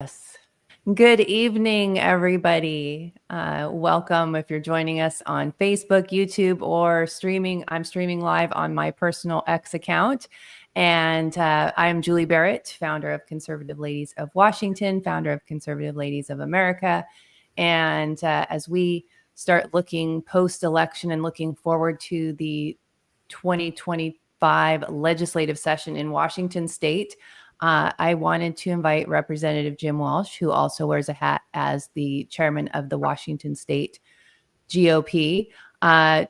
Yes. Good evening, everybody. Welcome if you're joining us on Facebook, YouTube, or streaming. I'm streaming live on my personal X account. And I'm Julie Barrett, founder of Conservative Ladies of Washington, founder of Conservative Ladies of America. And as we start looking post-election and looking forward to the 2025 legislative session in Washington State, I wanted to invite Representative Jim Walsh, who also wears a hat as the chairman of the Washington State GOP.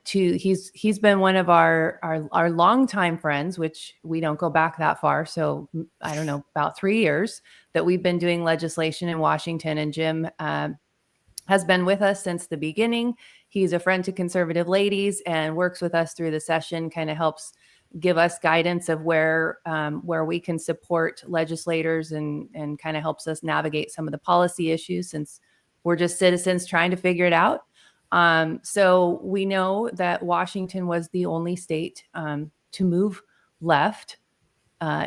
He's been one of our longtime friends, which we don't go back that far. So I don't know, about 3 years that we've been doing legislation in Washington, and Jim has been with us since the beginning. He's a friend to Conservative Ladies and works with us through the session, kind of helps give us guidance of where we can support legislators and kind of helps us navigate some of the policy issues, since we're just citizens trying to figure it out. So we know that Washington was the only state to move left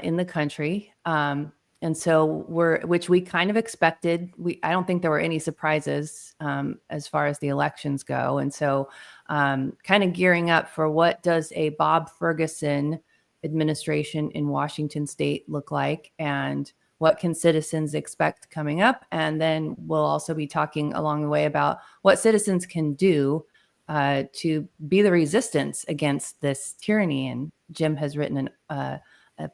in the country. And so which we kind of expected. I don't think there were any surprises as far as the elections go. And so kind of gearing up for what does a Bob Ferguson administration in Washington State look like, and what can citizens expect coming up? And then we'll also be talking along the way about what citizens can do to be the resistance against this tyranny. And Jim has written a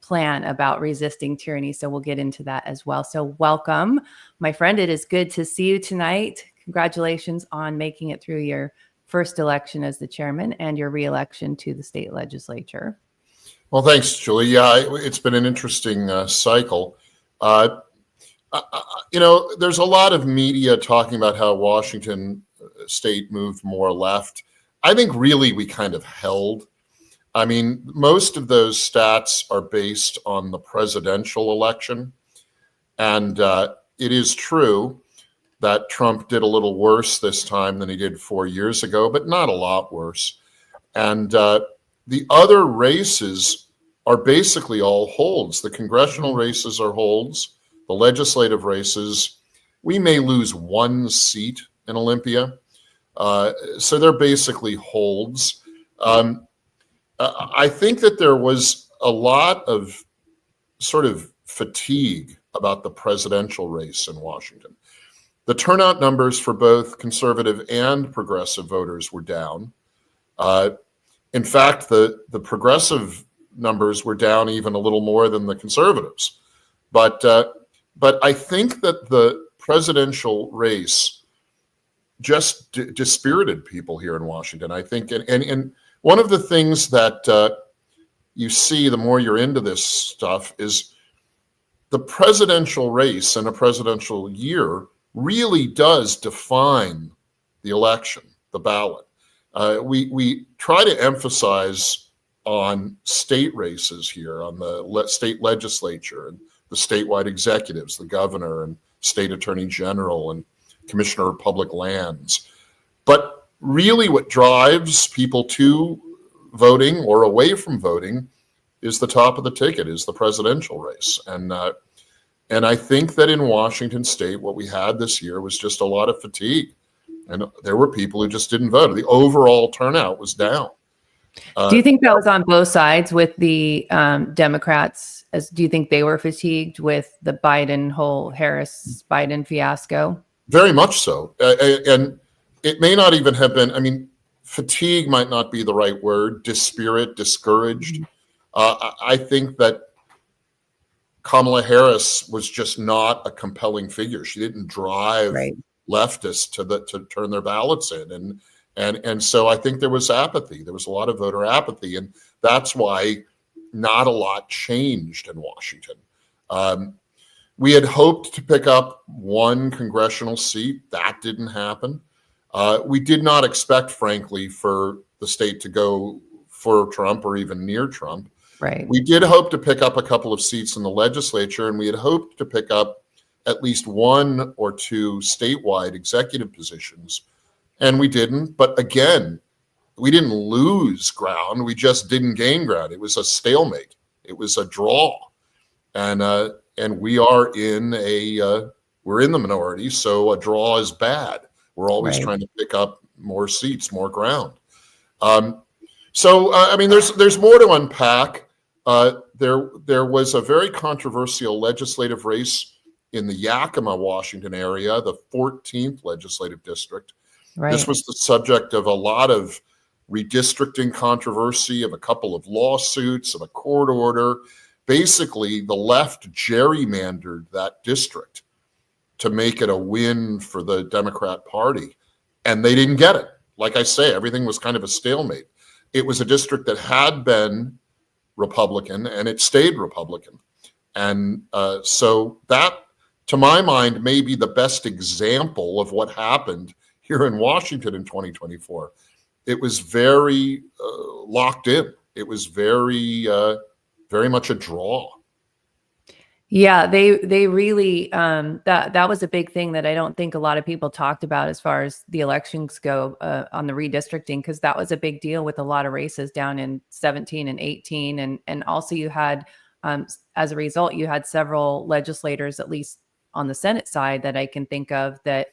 plan about resisting tyranny, so we'll get into that as well. So welcome, my friend. It is good to see you tonight. Congratulations on making it through your first election as the chairman and your re-election to the state legislature. Well, thanks, Julie. Yeah, it's been an interesting cycle. There's a lot of media talking about how Washington State moved more left. I think really we kind of held. I mean, most of those stats are based on the presidential election. And it is true that Trump did a little worse this time than he did 4 years ago, but not a lot worse. And the other races are basically all holds. The congressional races are holds. The legislative races, we may lose one seat in Olympia. So they're basically holds. I think that there was a lot of sort of fatigue about the presidential race in Washington. The turnout numbers for both conservative and progressive voters were down. In fact, the progressive numbers were down even a little more than the conservatives. But I think that the presidential race just dispirited people here in Washington. I think, and one of the things that you see the more you're into this stuff is the presidential race in a presidential year really does define the election, the ballot. We try to emphasize on state races here, on the state legislature and the statewide executives, the governor and state attorney general and commissioner of public lands. But really what drives people to voting or away from voting is the top of the ticket, is the presidential race. And I think that in Washington State, what we had this year was just a lot of fatigue. And there were people who just didn't vote. The overall turnout was down. Do you think that was on both sides with the Democrats? Do you think they were fatigued with the Harris-Biden fiasco? Very much so. And it may not even have been, I mean, fatigue might not be the right word, dispirit, discouraged. I think that Kamala Harris was just not a compelling figure. She didn't drive leftists to turn their ballots in. And so I think there was apathy. There was a lot of voter apathy. And that's why not a lot changed in Washington. We had hoped to pick up one congressional seat. That didn't happen. We did not expect, frankly, for the state to go for Trump or even near Trump. Right. We did hope to pick up a couple of seats in the legislature, and we had hoped to pick up at least one or two statewide executive positions, and we didn't. But again, we didn't lose ground. We just didn't gain ground. It was a stalemate. It was a draw. And we are in a we're in the minority, so a draw is bad. We're always Right. trying to pick up more seats, more ground. I mean, there's more to unpack. There was a very controversial legislative race in the Yakima, Washington area, the 14th legislative district. Right. This was the subject of a lot of redistricting controversy, of a couple of lawsuits, of a court order. Basically, the left gerrymandered that district to make it a win for the Democrat Party, and they didn't get it. Like I say, everything was kind of a stalemate. It was a district that had been Republican, and it stayed Republican. And so that, to my mind, may be the best example of what happened here in Washington in 2024. It was very locked in. It was very much a draw. Yeah, they really that was a big thing that I don't think a lot of people talked about as far as the elections go on the redistricting, because that was a big deal with a lot of races down in 17 and 18, and also you had as a result you had several legislators, at least on the Senate side, that I can think of, that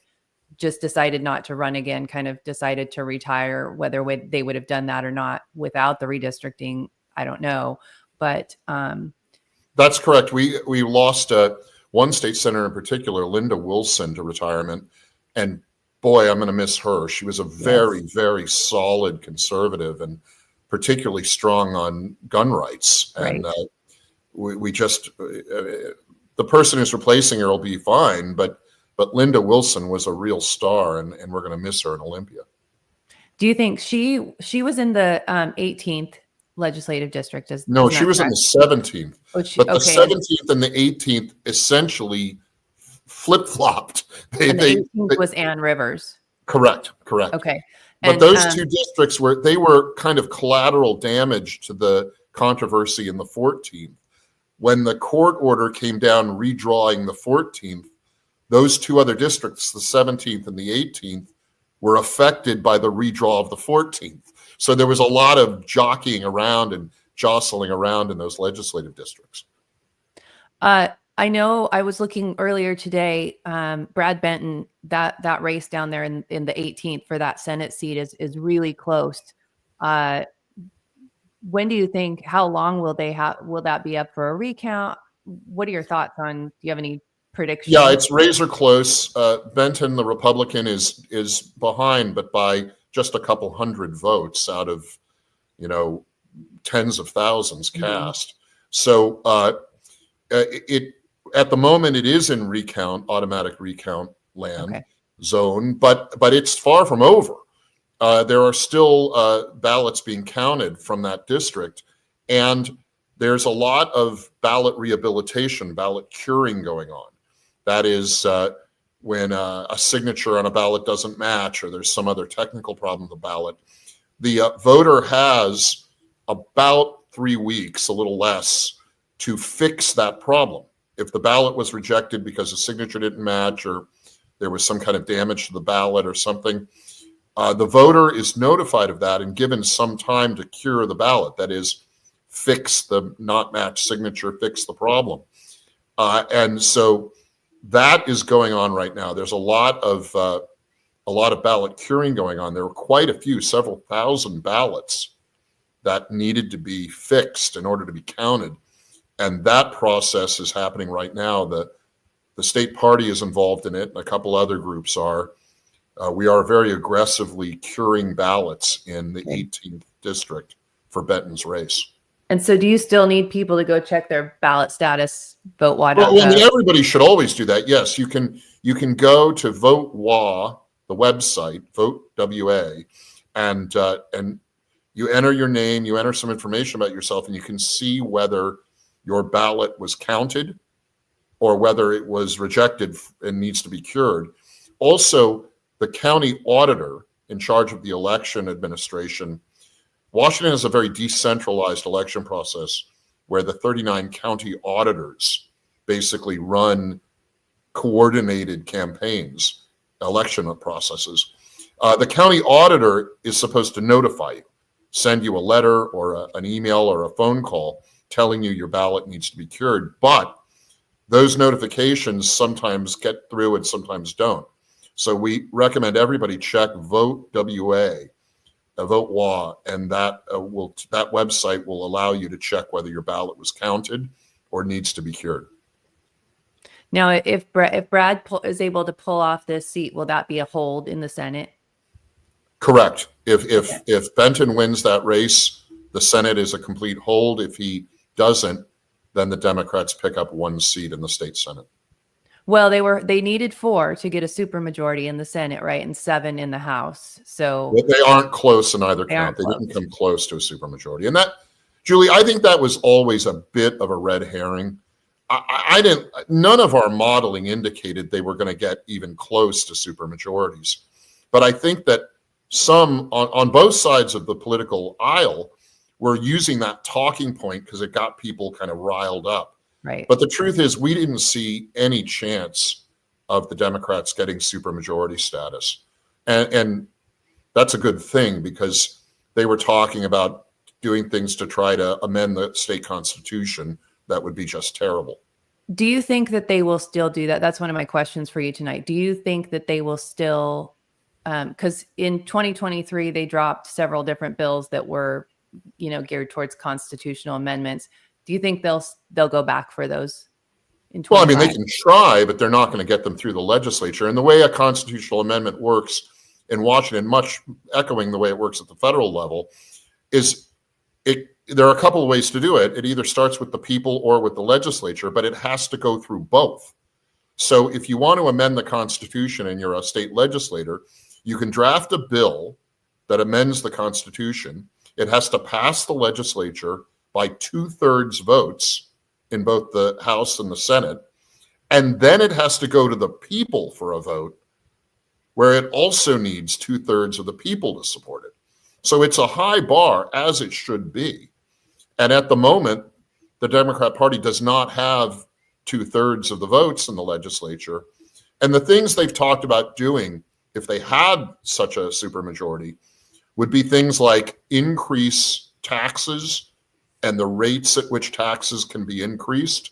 just decided not to run again, kind of decided to retire. Whether they would have done that or not without the redistricting, I don't know, but that's correct. We lost one state senator in particular, Linda Wilson, to retirement. And boy, I'm going to miss her. She was a very, very solid conservative and particularly strong on gun rights. Right. And we just, the person who's replacing her will be fine. But Linda Wilson was a real star, and we're going to miss her in Olympia. Do you think she was in the 18th legislative district? No, she was in the 17th. But the 17th and the 18th essentially flip-flopped. The 18th was Ann Rivers. Correct. Okay. But those two districts were kind of collateral damage to the controversy in the 14th. When the court order came down redrawing the 14th, those two other districts, the 17th and the 18th, were affected by the redraw of the 14th. So there was a lot of jockeying around and jostling around in those legislative districts. I know I was looking earlier today, Brad Benton, that race down there in the 18th for that Senate seat is really close. When do you think, how long will that be up for a recount? What are your thoughts on, do you have any predictions? Yeah, it's razor close. Benton, the Republican, is behind, but by just a couple hundred votes out of, tens of thousands cast. Mm-hmm. So at the moment it is in automatic recount land zone, but it's far from over. There are still ballots being counted from that district, and there's a lot of ballot rehabilitation, ballot curing going on. That is when a signature on a ballot doesn't match, or there's some other technical problem with the ballot. The voter has about 3 weeks, a little less, to fix that problem. If the ballot was rejected because the signature didn't match, or there was some kind of damage to the ballot or something, the voter is notified of that and given some time to cure the ballot. That is, fix the not matched signature, fix the problem. And so that is going on right now. There's a lot of ballot curing going on. There were quite a few, several thousand ballots that needed to be fixed in order to be counted. And that process is happening right now. The state party is involved in it, and a couple other groups are. We are very aggressively curing ballots in the 18th district for Benton's race. And so do you still need people to go check their ballot status, votewa.gov? Well, I mean, everybody should always do that. Yes, you can go to VoteWA, the website, Vote WA, and you enter your name, you enter some information about yourself, and you can see whether your ballot was counted or whether it was rejected and needs to be cured. Also, the county auditor in charge of the election administration, Washington has a very decentralized election process where the 39 county auditors basically run coordinated campaigns, election processes. The county auditor is supposed to notify you, send you a letter or an email or a phone call telling you your ballot needs to be cured. But those notifications sometimes get through and sometimes don't. So we recommend everybody check Vote WA, Vote WA, and that website will allow you to check whether your ballot was counted or needs to be cured. Now, if Brad is able to pull off this seat, will that be a hold in the Senate? Correct. If Benton wins that race, the Senate is a complete hold. If he doesn't, then the Democrats pick up one seat in the state Senate. Well, they needed 4 to get a supermajority in the Senate, right, and 7 in the House. So they aren't close in either count. They didn't come close to a supermajority. And that, Julie, I think that was always a bit of a red herring. None of our modeling indicated they were going to get even close to supermajorities. But I think that some on both sides of the political aisle were using that talking point because it got people kind of riled up. Right. But the truth is, we didn't see any chance of the Democrats getting supermajority status. And that's a good thing, because they were talking about doing things to try to amend the state constitution that would be just terrible. Do you think that they will still do that? That's one of my questions for you tonight. Do you think that they will still, because in 2023, they dropped several different bills that were, geared towards constitutional amendments. Do you think they'll go back for those in 2025? Well, I mean, they can try, but they're not going to get them through the legislature. And the way a constitutional amendment works in Washington, much echoing the way it works at the federal level, is there are a couple of ways to do it. It either starts with the people or with the legislature, but it has to go through both. So if you want to amend the Constitution and you're a state legislator, you can draft a bill that amends the Constitution. It has to pass the legislature by 2/3 votes in both the House and the Senate. And then it has to go to the people for a vote, where it also needs 2/3 of the people to support it. So it's a high bar, as it should be. And at the moment, the Democrat Party does not have 2/3 of the votes in the legislature. And the things they've talked about doing, if they had such a supermajority, would be things like increase taxes and the rates at which taxes can be increased,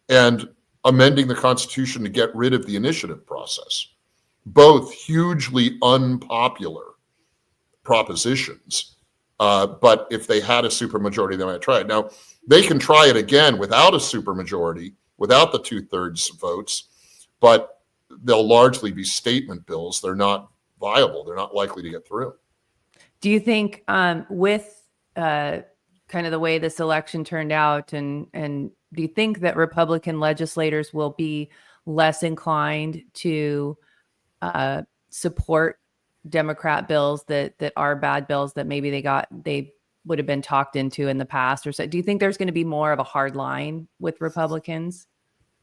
and amending the Constitution to get rid of the initiative process. Both hugely unpopular propositions. But if they had a supermajority, they might try it. Now, they can try it again without a supermajority, without the 2/3 votes, but they'll largely be statement bills. They're not viable. They're not likely to get through. Do you think with kind of the way this election turned out, and do you think that Republican legislators will be less inclined to support Democrat bills that are bad bills that maybe they would have been talked into in the past? Or so, do you think there's going to be more of a hard line with Republicans?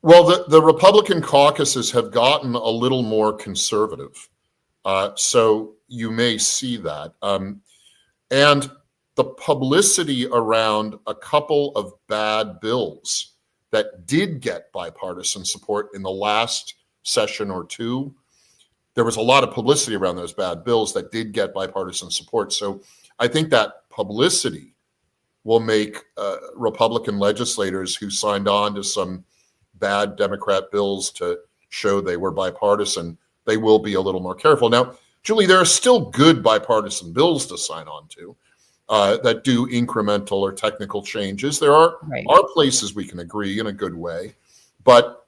Well, the Republican caucuses have gotten a little more conservative. So you may see that. And the publicity around a couple of bad bills that did get bipartisan support in the last session or two, there was a lot of publicity around those bad bills that did get bipartisan support. So I think that publicity will make Republican legislators who signed on to some bad Democrat bills to show they were bipartisan, they will be a little more careful. Now, Julie, there are still good bipartisan bills to sign on to that do incremental or technical changes. There are places we can agree in a good way, but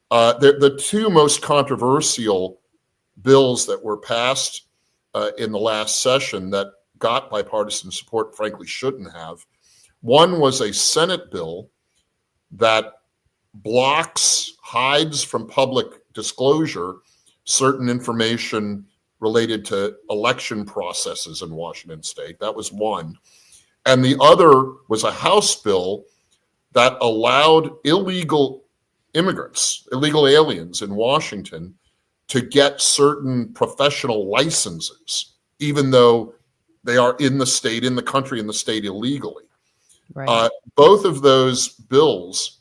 the two most controversial bills that were passed in the last session that got bipartisan support, frankly, shouldn't have. One was a Senate bill that hides from public disclosure certain information related to election processes in Washington state. That was one. And the other was a House bill that allowed illegal immigrants, illegal aliens in Washington to get certain professional licenses, even though they are in the state, in the country, in the state illegally. Right. Both of those bills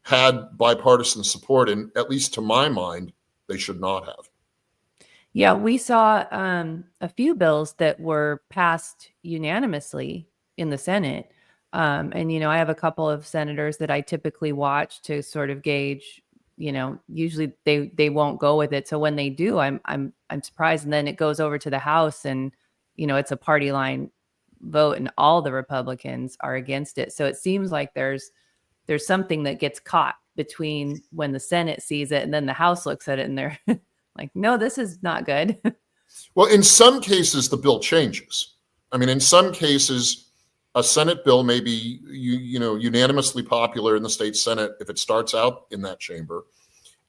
had bipartisan support, and at least to my mind, they should not have. Yeah, we saw a few bills that were passed unanimously in the Senate And, I have a couple of senators that I typically watch to sort of gauge, usually they won't go with it. So when they do, I'm surprised. And then it goes over to the House and, it's a party line vote and all the Republicans are against it. So it seems like there's something that gets caught between when the Senate sees it and then the House looks at it and they're like, no, this is not good. Well, in some cases, the bill changes. I mean, in some cases, a Senate bill may be unanimously popular in the state Senate if it starts out in that chamber,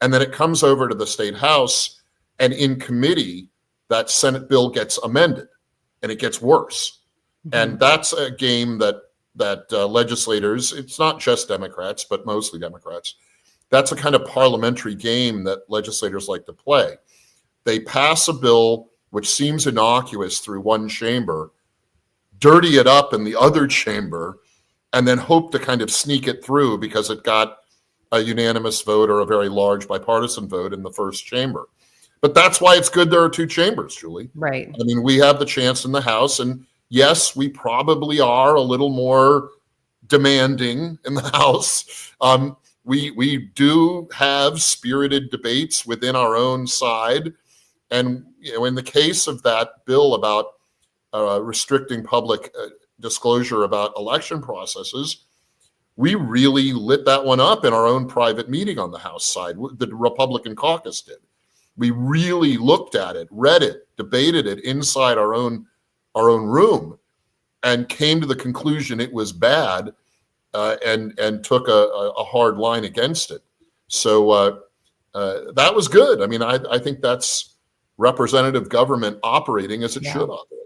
and then it comes over to the state House, and in committee, that Senate bill gets amended, and it gets worse. Mm-hmm. And that's a game that legislators, it's not just Democrats, but mostly Democrats, that's a kind of parliamentary game that legislators like to play. They pass a bill which seems innocuous through one chamber, dirty it up in the other chamber, and then hope to kind of sneak it through because it got a unanimous vote or a very large bipartisan vote in the first chamber. But that's why it's good there are two chambers, Julie. Right. I mean, we have the chance in the House, and yes, we probably are a little more demanding in the House. We do have spirited debates within our own side. And in the case of that bill about restricting public disclosure about election processes, we really lit that one up in our own private meeting on the House side. The Republican caucus did. We really looked at it, read it, debated it inside our own room, and came to the conclusion it was bad, and took a hard line against it. So that was good. I mean, I think that's representative government operating as it should operate.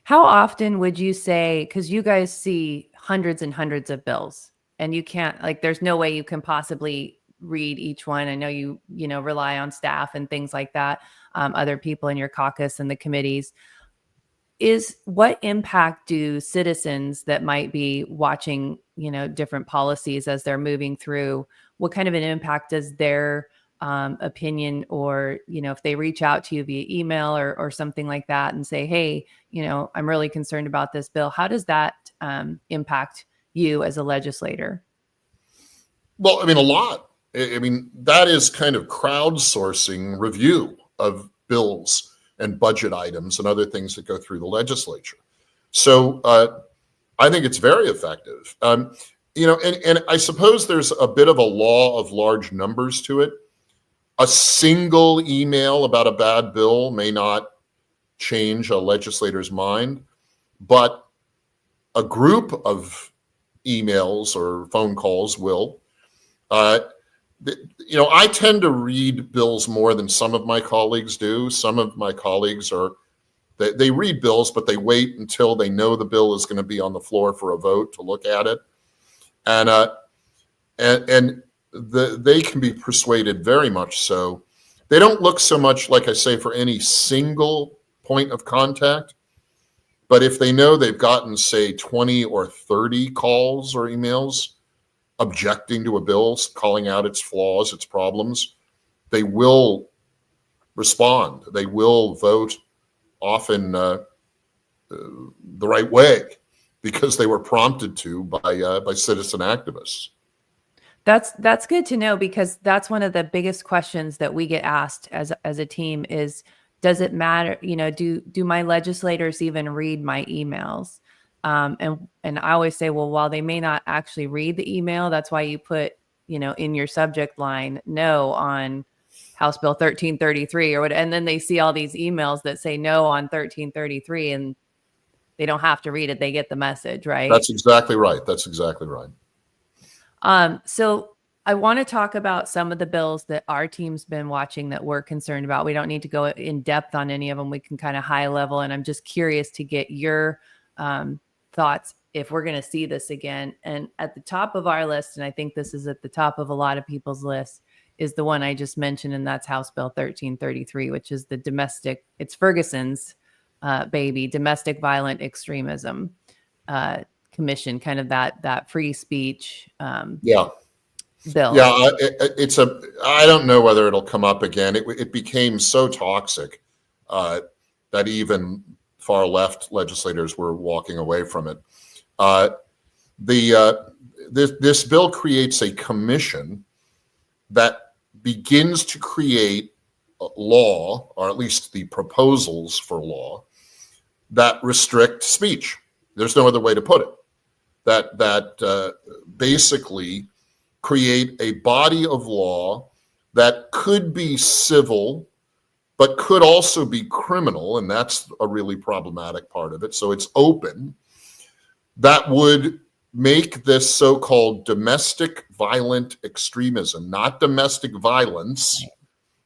How often would you say, because you guys see hundreds and hundreds of bills and you can't, there's no way you can possibly read each one. I know you rely on staff and things like that, other people in your caucus and the committees. What impact do citizens that might be watching, different policies as they're moving through, what kind of an impact does their opinion, or, if they reach out to you via email or something like that and say, hey, I'm really concerned about this bill, how does that impact you as a legislator? Well, I mean, a lot. I mean, that is kind of crowdsourcing review of bills and budget items and other things that go through the legislature. So I think it's very effective. And I suppose there's a bit of a law of large numbers to it. A single email about a bad bill may not change a legislator's mind, but a group of emails or phone calls will. I tend to read bills more than some of my colleagues do. Some of my colleagues they read bills, but they wait until they know the bill is going to be on the floor for a vote to look at it. And they can be persuaded very much so. They don't look so much, like I say, for any single point of contact. But if they know they've gotten, say, 20 or 30 calls or emails objecting to a bill, calling out its flaws, its problems, they will respond. They will vote, often the right way, because they were prompted to by citizen activists. That's good to know, because that's one of the biggest questions that we get asked as a team is, does it matter? Do my legislators even read my emails? And I always say, well, while they may not actually read the email, that's why you put, in your subject line, no on House Bill 1333 or what, and then they see all these emails that say no on 1333 and they don't have to read it. They get the message, right? That's exactly right. So I want to talk about some of the bills that our team's been watching that we're concerned about. We don't need to go in depth on any of them. We can kind of high level, and I'm just curious to get your thoughts if we're going to see this again. And at the top of our list, and I think this is at the top of a lot of people's lists, is the one I just mentioned, and that's House Bill 1333, which is it's Ferguson's baby, domestic violent extremism commission, kind of that free speech bill. Yeah, I don't know whether it'll come up again. It became so toxic that even far left legislators were walking away from it. This bill creates a commission that begins to create law, or at least the proposals for law, that restrict speech. There's no other way to put it. That basically create a body of law that could be civil, but could also be criminal, and that's a really problematic part of it. So it's open. That would make this so-called domestic violent extremism, not domestic violence.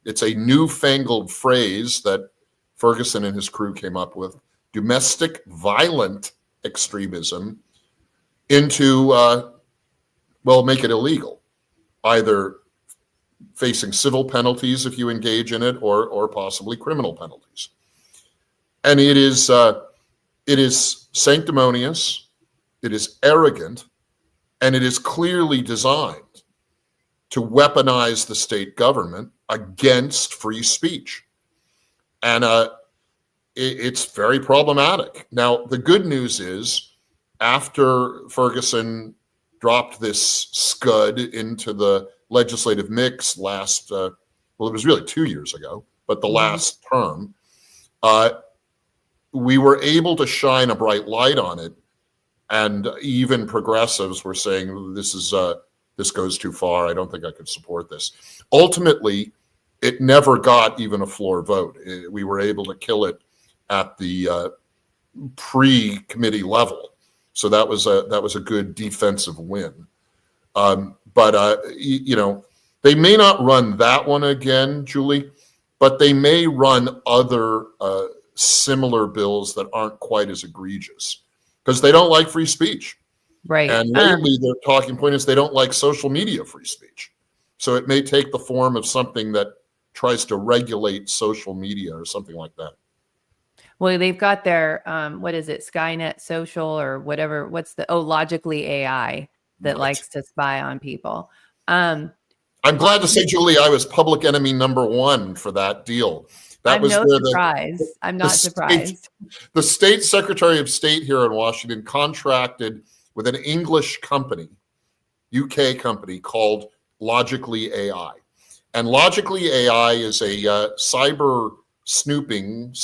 It's a newfangled phrase that Ferguson and his crew came up with, domestic violent extremism, into, make it illegal, either facing civil penalties if you engage in it, or possibly criminal penalties. And it is sanctimonious, it is arrogant, and it is clearly designed to weaponize the state government against free speech. And it's very problematic. Now, the good news is, after Ferguson dropped this scud into the legislative mix last, it was really 2 years ago, but the last term, we were able to shine a bright light on it. And even progressives were saying, this goes too far. I don't think I could support this. Ultimately, it never got even a floor vote. We were able to kill it at the pre-committee level. So that was a good defensive win. But they may not run that one again, Julie, but they may run other similar bills that aren't quite as egregious, because they don't like free speech. Right. And lately their talking point is they don't like social media free speech. So it may take the form of something that tries to regulate social media or something like that. Well, they've got their, what is it, Skynet Social or whatever, Logically AI that likes to spy on people. I'm glad to say, Julie, I was public enemy number one for that deal. I'm not surprised. The state secretary of state here in Washington contracted with an English company, UK company, called Logically AI. And Logically AI is a cyber sleuthing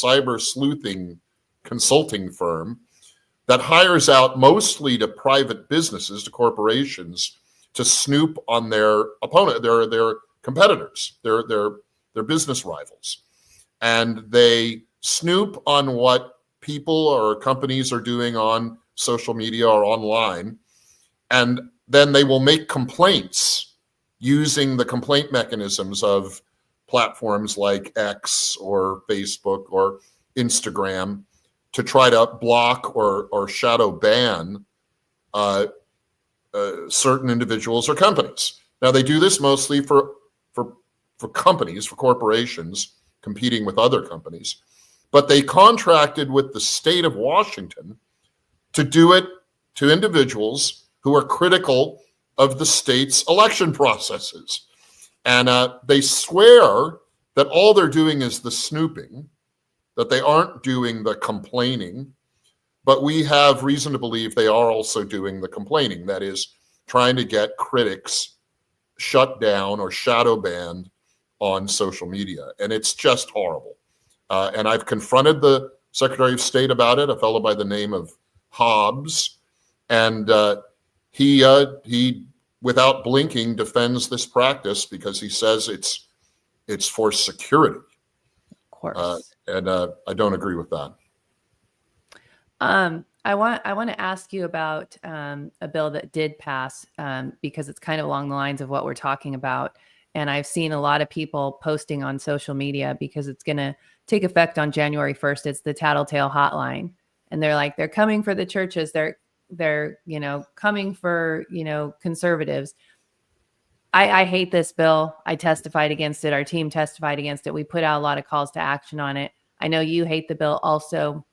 consulting firm that hires out mostly to private businesses, to corporations, to snoop on their opponent, their competitors, their business rivals. And they snoop on what people or companies are doing on social media or online. And then they will make complaints using the complaint mechanisms of platforms like X or Facebook or Instagram to try to block or shadow ban certain individuals or companies. Now, they do this mostly for companies, for corporations competing with other companies, but they contracted with the state of Washington to do it to individuals who are critical of the state's election processes. And they swear that all they're doing is the snooping, that they aren't doing the complaining, but we have reason to believe they are also doing the complaining, that is, trying to get critics shut down or shadow banned on social media. And it's just horrible. And I've confronted the Secretary of State about it, a fellow by the name of Hobbs, and he without blinking defends this practice because he says it's for security. Of course. And I don't agree with that. I want to ask you about a bill that did pass because it's kind of along the lines of what we're talking about. And I've seen a lot of people posting on social media because it's going to take effect on January 1st. It's the tattletale hotline. And they're coming for the churches. They're coming for, conservatives. I hate this bill. I testified against it. Our team testified against it. We put out a lot of calls to action on it. I know you hate the bill also.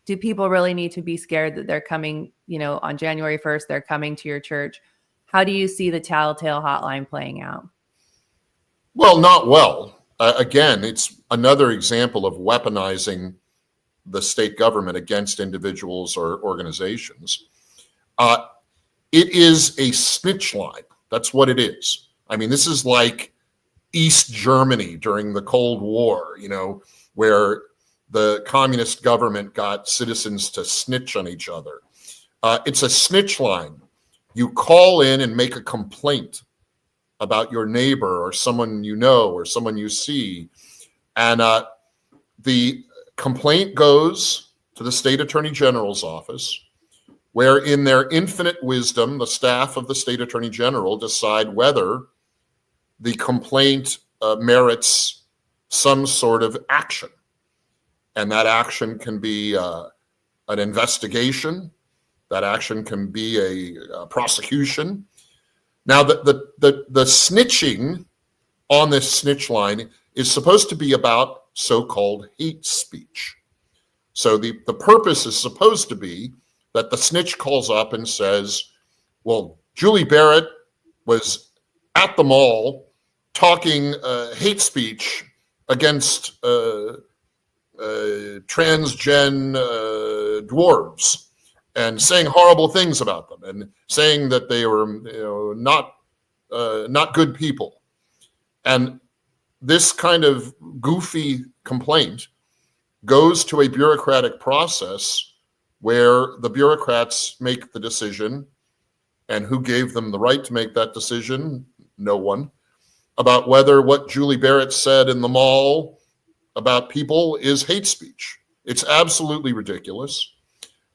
Do people really need to be scared that they're coming, on January 1st, they're coming to your church? How do you see the tattletale hotline playing out? Well, not well. Again, it's another example of weaponizing the state government against individuals or organizations. It is a snitch line. That's what it is. I mean, this is like East Germany during the Cold War, where the communist government got citizens to snitch on each other. It's a snitch line. You call in and make a complaint about your neighbor or someone you know or someone you see. And the complaint goes to the state attorney general's office, where in their infinite wisdom, the staff of the state attorney general decide whether the complaint merits some sort of action. And that action can be an investigation. That action can be a prosecution. Now, the snitching on this snitch line is supposed to be about so-called hate speech. So the purpose is supposed to be that the snitch calls up and says, well, Julie Barrett was at the mall talking hate speech against transgen dwarves and saying horrible things about them and saying that they were not good people. And this kind of goofy complaint goes to a bureaucratic process where the bureaucrats make the decision, and who gave them the right to make that decision? No one. About whether what Julie Barrett said in the mall about people is hate speech. It's absolutely ridiculous.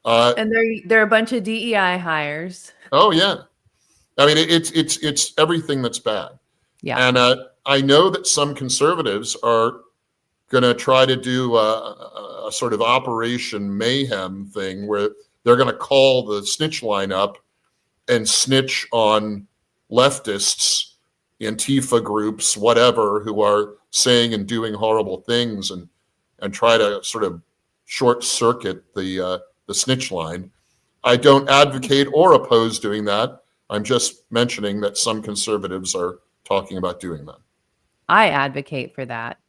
And they're a bunch of DEI hires. Oh yeah, I mean it's everything that's bad. Yeah, and I know that some conservatives are going to try to do a sort of Operation Mayhem thing where they're going to call the snitch line up and snitch on leftists, Antifa groups, whatever, who are saying and doing horrible things, and try to sort of short circuit the snitch line. I don't advocate or oppose doing that. I'm just mentioning that some conservatives are talking about doing that. I advocate for that.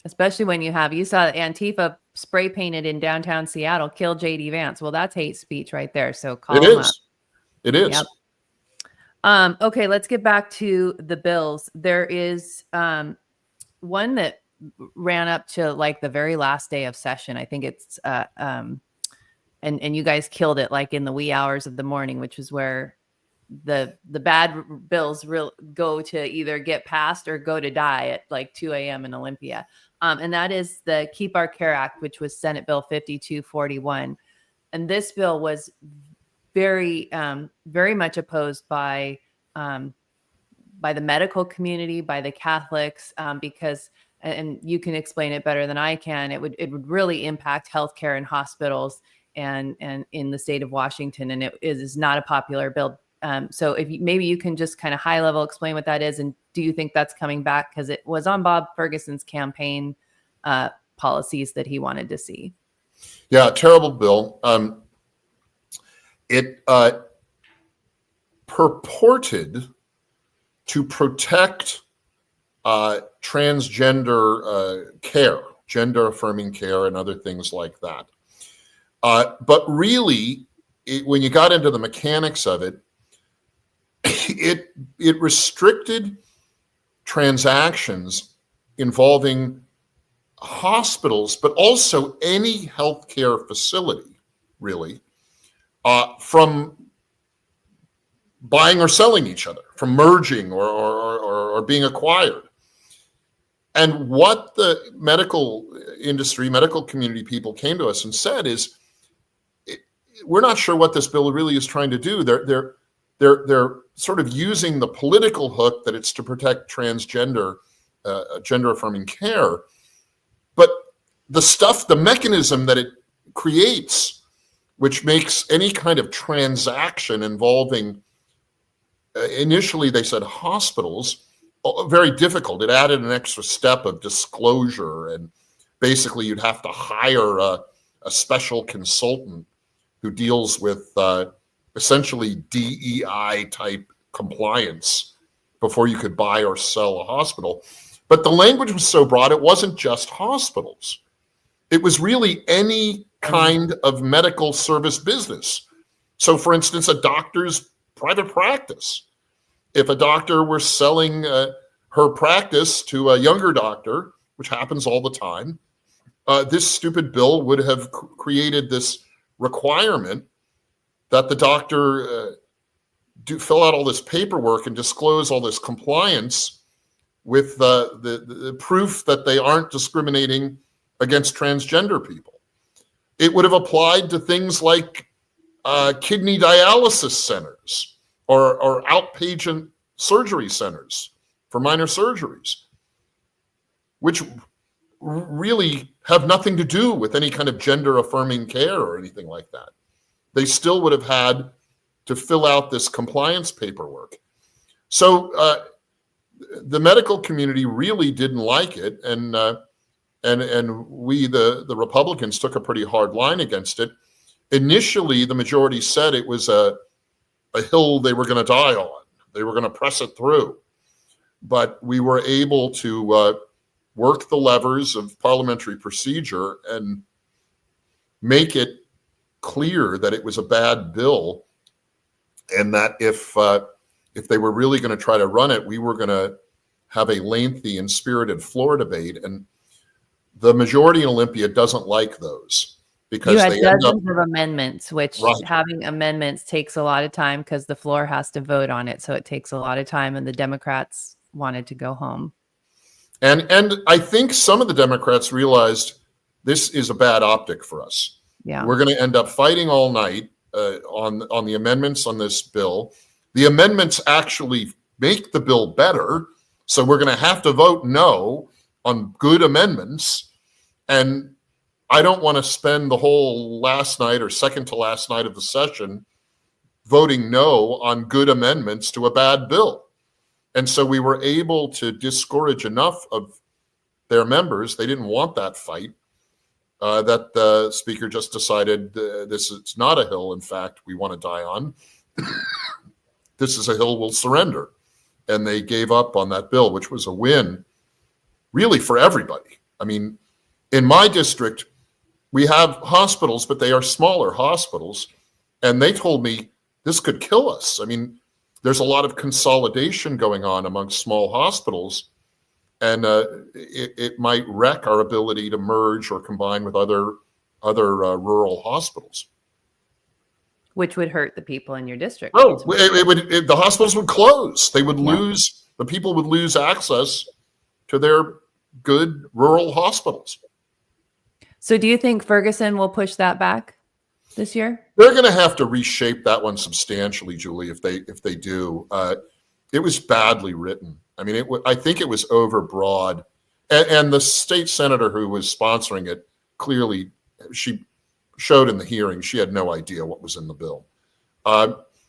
Especially when you saw Antifa spray painted in downtown Seattle, kill JD Vance. Well, that's hate speech right there. So call them up. It is. Yep. Okay, let's get back to the bills. There is one that ran up to like the very last day of session. I think it's and you guys killed it like in the wee hours of the morning, which is where the bad bills go to either get passed or go to die at like 2 a.m. in Olympia. And that is the Keep Our Care Act, which was Senate Bill 5241. And this bill was very, very much opposed by the medical community, by the Catholics, because, and you can explain it better than I can, it would really impact healthcare and hospitals and in the state of Washington. And it is not a popular bill. So if maybe you can just kind of high level explain what that is, and do you think that's coming back? Because it was on Bob Ferguson's campaign policies that he wanted to see. Yeah, terrible bill. It purported to protect transgender care, gender affirming care, and other things like that. But really, when you got into the mechanics of it, it restricted transactions involving hospitals, but also any healthcare facility, really, from buying or selling each other, from merging or being acquired. And what the medical industry, medical community people came to us and said is, we're not sure what this bill really is trying to do. They're sort of using the political hook that it's to protect transgender, gender affirming care. But the mechanism that it creates, which makes any kind of transaction involving, initially they said hospitals, very difficult. It added an extra step of disclosure, and basically you'd have to hire a special consultant who deals with essentially DEI type compliance before you could buy or sell a hospital. But the language was so broad, it wasn't just hospitals. It was really any kind of medical service business. So, for instance, a doctor's private practice. If a doctor were selling her practice to a younger doctor, which happens all the time, this stupid bill would have created this requirement that the doctor fill out all this paperwork and disclose all this compliance with the proof that they aren't discriminating against transgender people. It would have applied to things like kidney dialysis centers or outpatient surgery centers for minor surgeries, which really have nothing to do with any kind of gender affirming care or anything like that. They still would have had to fill out this compliance paperwork. So the medical community really didn't like it, and we, the Republicans, took a pretty hard line against it. Initially, the majority said it was a hill they were going to die on. They were going to press it through. But we were able to work the levers of parliamentary procedure and make it clear that it was a bad bill, and that if they were really going to try to run it, we were going to have a lengthy and spirited floor debate. And the majority in Olympia doesn't like those because you had they end up dozens of amendments, which having amendments takes a lot of time because the floor has to vote on it. So it takes a lot of time, and the Democrats wanted to go home. And I think some of the Democrats realized this is a bad optic for us. Yeah, we're going to end up fighting all night on the amendments on this bill. The amendments actually make the bill better, so we're going to have to vote no on good amendments. And I don't want to spend the whole last night or second to last night of the session voting no on good amendments to a bad bill. And so we were able to discourage enough of their members, they didn't want that fight, that the speaker just decided this is not a hill, in fact, we want to die on. This is a hill we'll surrender. And they gave up on that bill, which was a win, really, for everybody. I mean, in my district, we have hospitals, but they are smaller hospitals. And they told me this could kill us. I mean, there's a lot of consolidation going on amongst small hospitals, and it might wreck our ability to merge or combine with other rural hospitals. Which would hurt the people in your district. Oh, the hospitals would close. They would lose, the people would lose access to their good rural hospitals. So do you think Ferguson will push that back this year? They're going to have to reshape that one substantially, Julie, if they do. It was badly written. I mean, I think it was overbroad. And the state senator who was sponsoring it, clearly, she showed in the hearing she had no idea what was in the bill.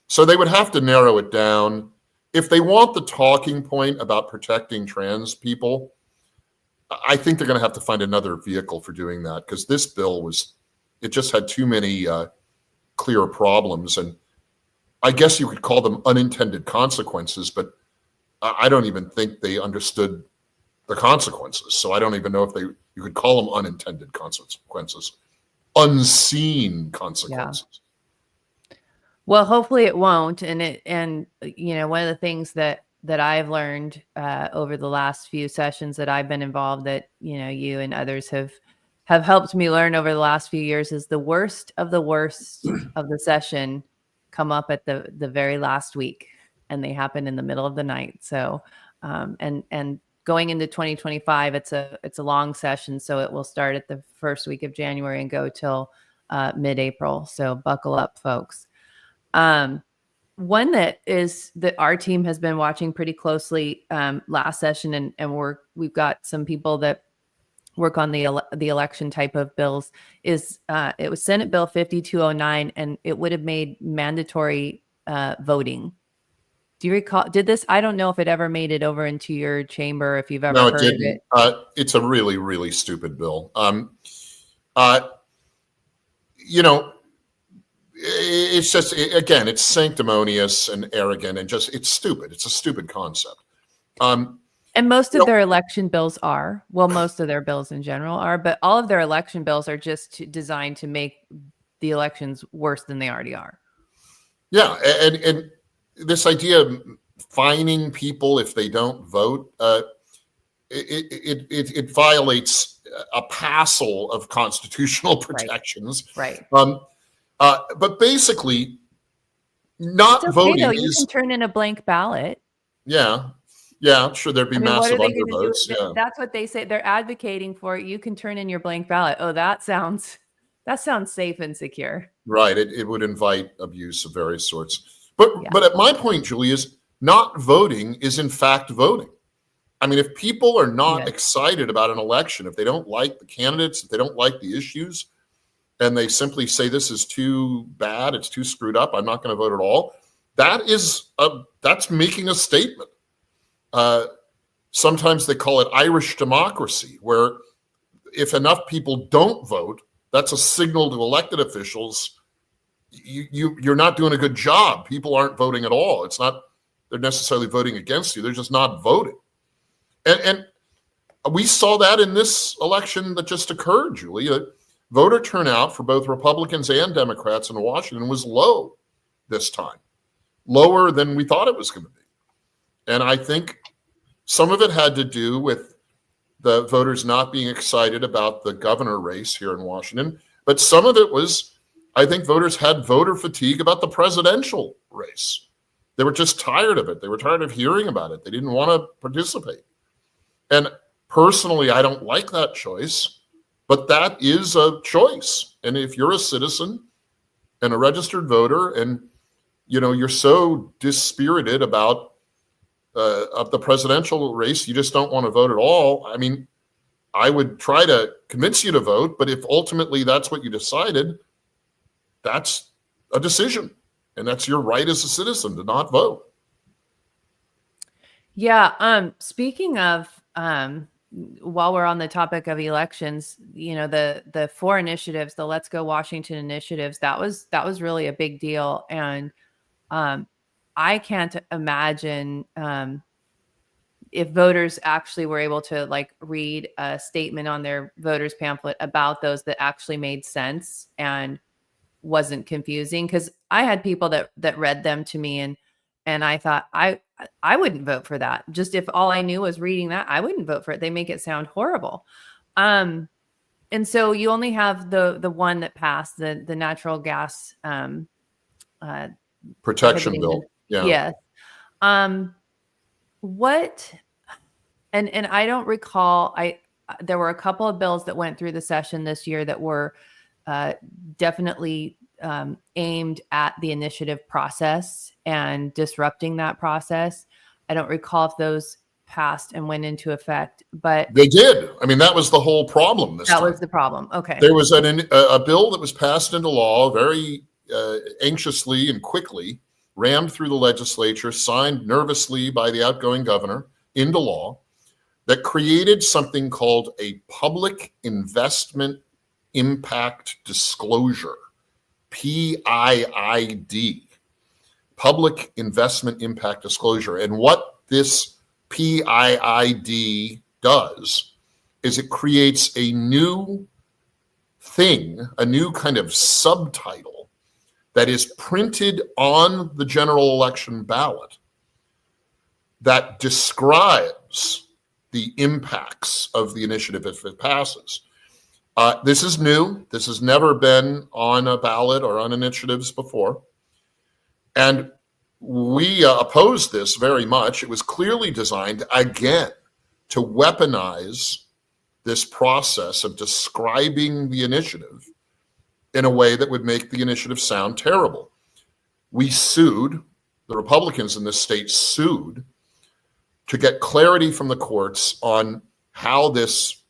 So they would have to narrow it down. If they want the talking point about protecting trans people, I think they're going to have to find another vehicle for doing that, because this bill it just had too many clear problems. And I guess you could call them unintended consequences, but I don't even think they understood the consequences. So I don't even know if you could call them unintended consequences, unseen consequences. Yeah. Well, hopefully it won't. And you know, one of the things that I've learned over the last few sessions that I've been involved, that, you know, you and others have helped me learn over the last few years, is the worst of the session come up at the very last week, and they happen in the middle of the night. So, and going into 2025, it's a long session. So it will start at the first week of January and go till mid-April. So buckle up, folks. One that our team has been watching pretty closely last session, and we've got some people that work on the election type of bills, is it was Senate Bill 5209, and it would have made mandatory voting. Do you recall? Did this? I don't know if it ever made it over into your chamber, if you've ever heard of it. It's a really, really stupid bill. You know, it's just, again, it's sanctimonious and arrogant, and just, it's stupid. It's a stupid concept. And most of their election bills are, well, most of their bills in general are, but all of their election bills are just designed to make the elections worse than they already are. Yeah, and this idea of fining people if they don't vote, it violates a passel of constitutional protections. Right. But basically, not It's okay though. voting You can is, turn in a blank ballot. yeah, sure, there'd be I mean, what massive are they going to do? undervotes. Yeah, That's what they say. They're advocating for it. You can turn in your blank ballot. Oh, that sounds safe and secure. right. It would invite abuse of various sorts. But Yeah. at my point, Julie, is not voting is in fact voting. I mean, if people are not Yes. excited about an election, if they don't like the candidates, if they don't like the issues, and they simply say this is too bad, it's too screwed up, I'm not going to vote at all, that's making a statement. Sometimes they call it Irish democracy, where if enough people don't vote, that's a signal to elected officials, you're not doing a good job. People aren't voting at all. It's not they're necessarily voting against you, they're just not voting. And we saw that in this election that just occurred, Julie. Voter turnout for both Republicans and Democrats in Washington was low this time, lower than we thought it was going to be. And I think some of it had to do with the voters not being excited about the governor race here in Washington. But some of it was, I think voters had voter fatigue about the presidential race. They were just tired of it. They were tired of hearing about it. They didn't want to participate. And personally, I don't like that choice, but that is a choice. And if you're a citizen and a registered voter and you're so dispirited about of the presidential race, you just don't want to vote at all. I mean, I would try to convince you to vote, but if ultimately that's what you decided, that's a decision. And that's your right as a citizen to not vote. Yeah. Speaking of, while we're on the topic of elections, the 4 initiatives, the Let's Go Washington initiatives, that was really a big deal. And I can't imagine if voters actually were able to read a statement on their voters pamphlet about those that actually made sense and wasn't confusing. Because I had people that read them to me and I thought I wouldn't vote for that. Just if all I knew was reading that, I wouldn't vote for it. They make it sound horrible. And so you only have the one that passed, the natural gas protection bill. Yeah. Yes. What, and I don't recall, there were a couple of bills that went through the session this year that were definitely aimed at the initiative process and disrupting that process. I don't recall if those passed and went into effect, but they did. I mean, that was the whole problem this time. That was the problem. Okay. There was a bill that was passed into law very anxiously and quickly, rammed through the legislature, signed nervously by the outgoing governor into law, that created something called a public investment impact disclosure, PIID, public investment impact disclosure. And what this PIID does is it creates a new thing, a new kind of subtitle that is printed on the general election ballot that describes the impacts of the initiative if it passes. This is new. This has never been on a ballot or on initiatives before. And we oppose this very much. It was clearly designed, again, to weaponize this process of describing the initiative in a way that would make the initiative sound terrible. We sued, the Republicans in this state sued, to get clarity from the courts on how this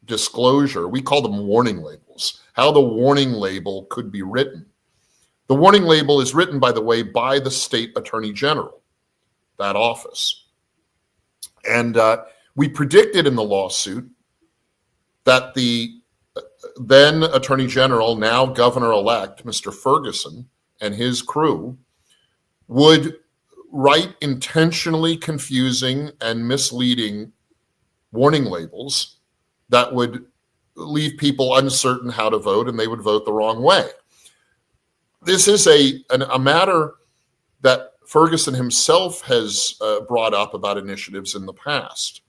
disclosure, we call them warning labels, how the warning label could be written. The warning label is written, by the way, by the state attorney general, that office. And we predicted in the lawsuit that the then attorney general, now governor-elect, Mr. Ferguson, and his crew would write intentionally confusing and misleading warning labels that would leave people uncertain how to vote, and they would vote the wrong way. This is a matter that Ferguson himself has brought up about initiatives in the past,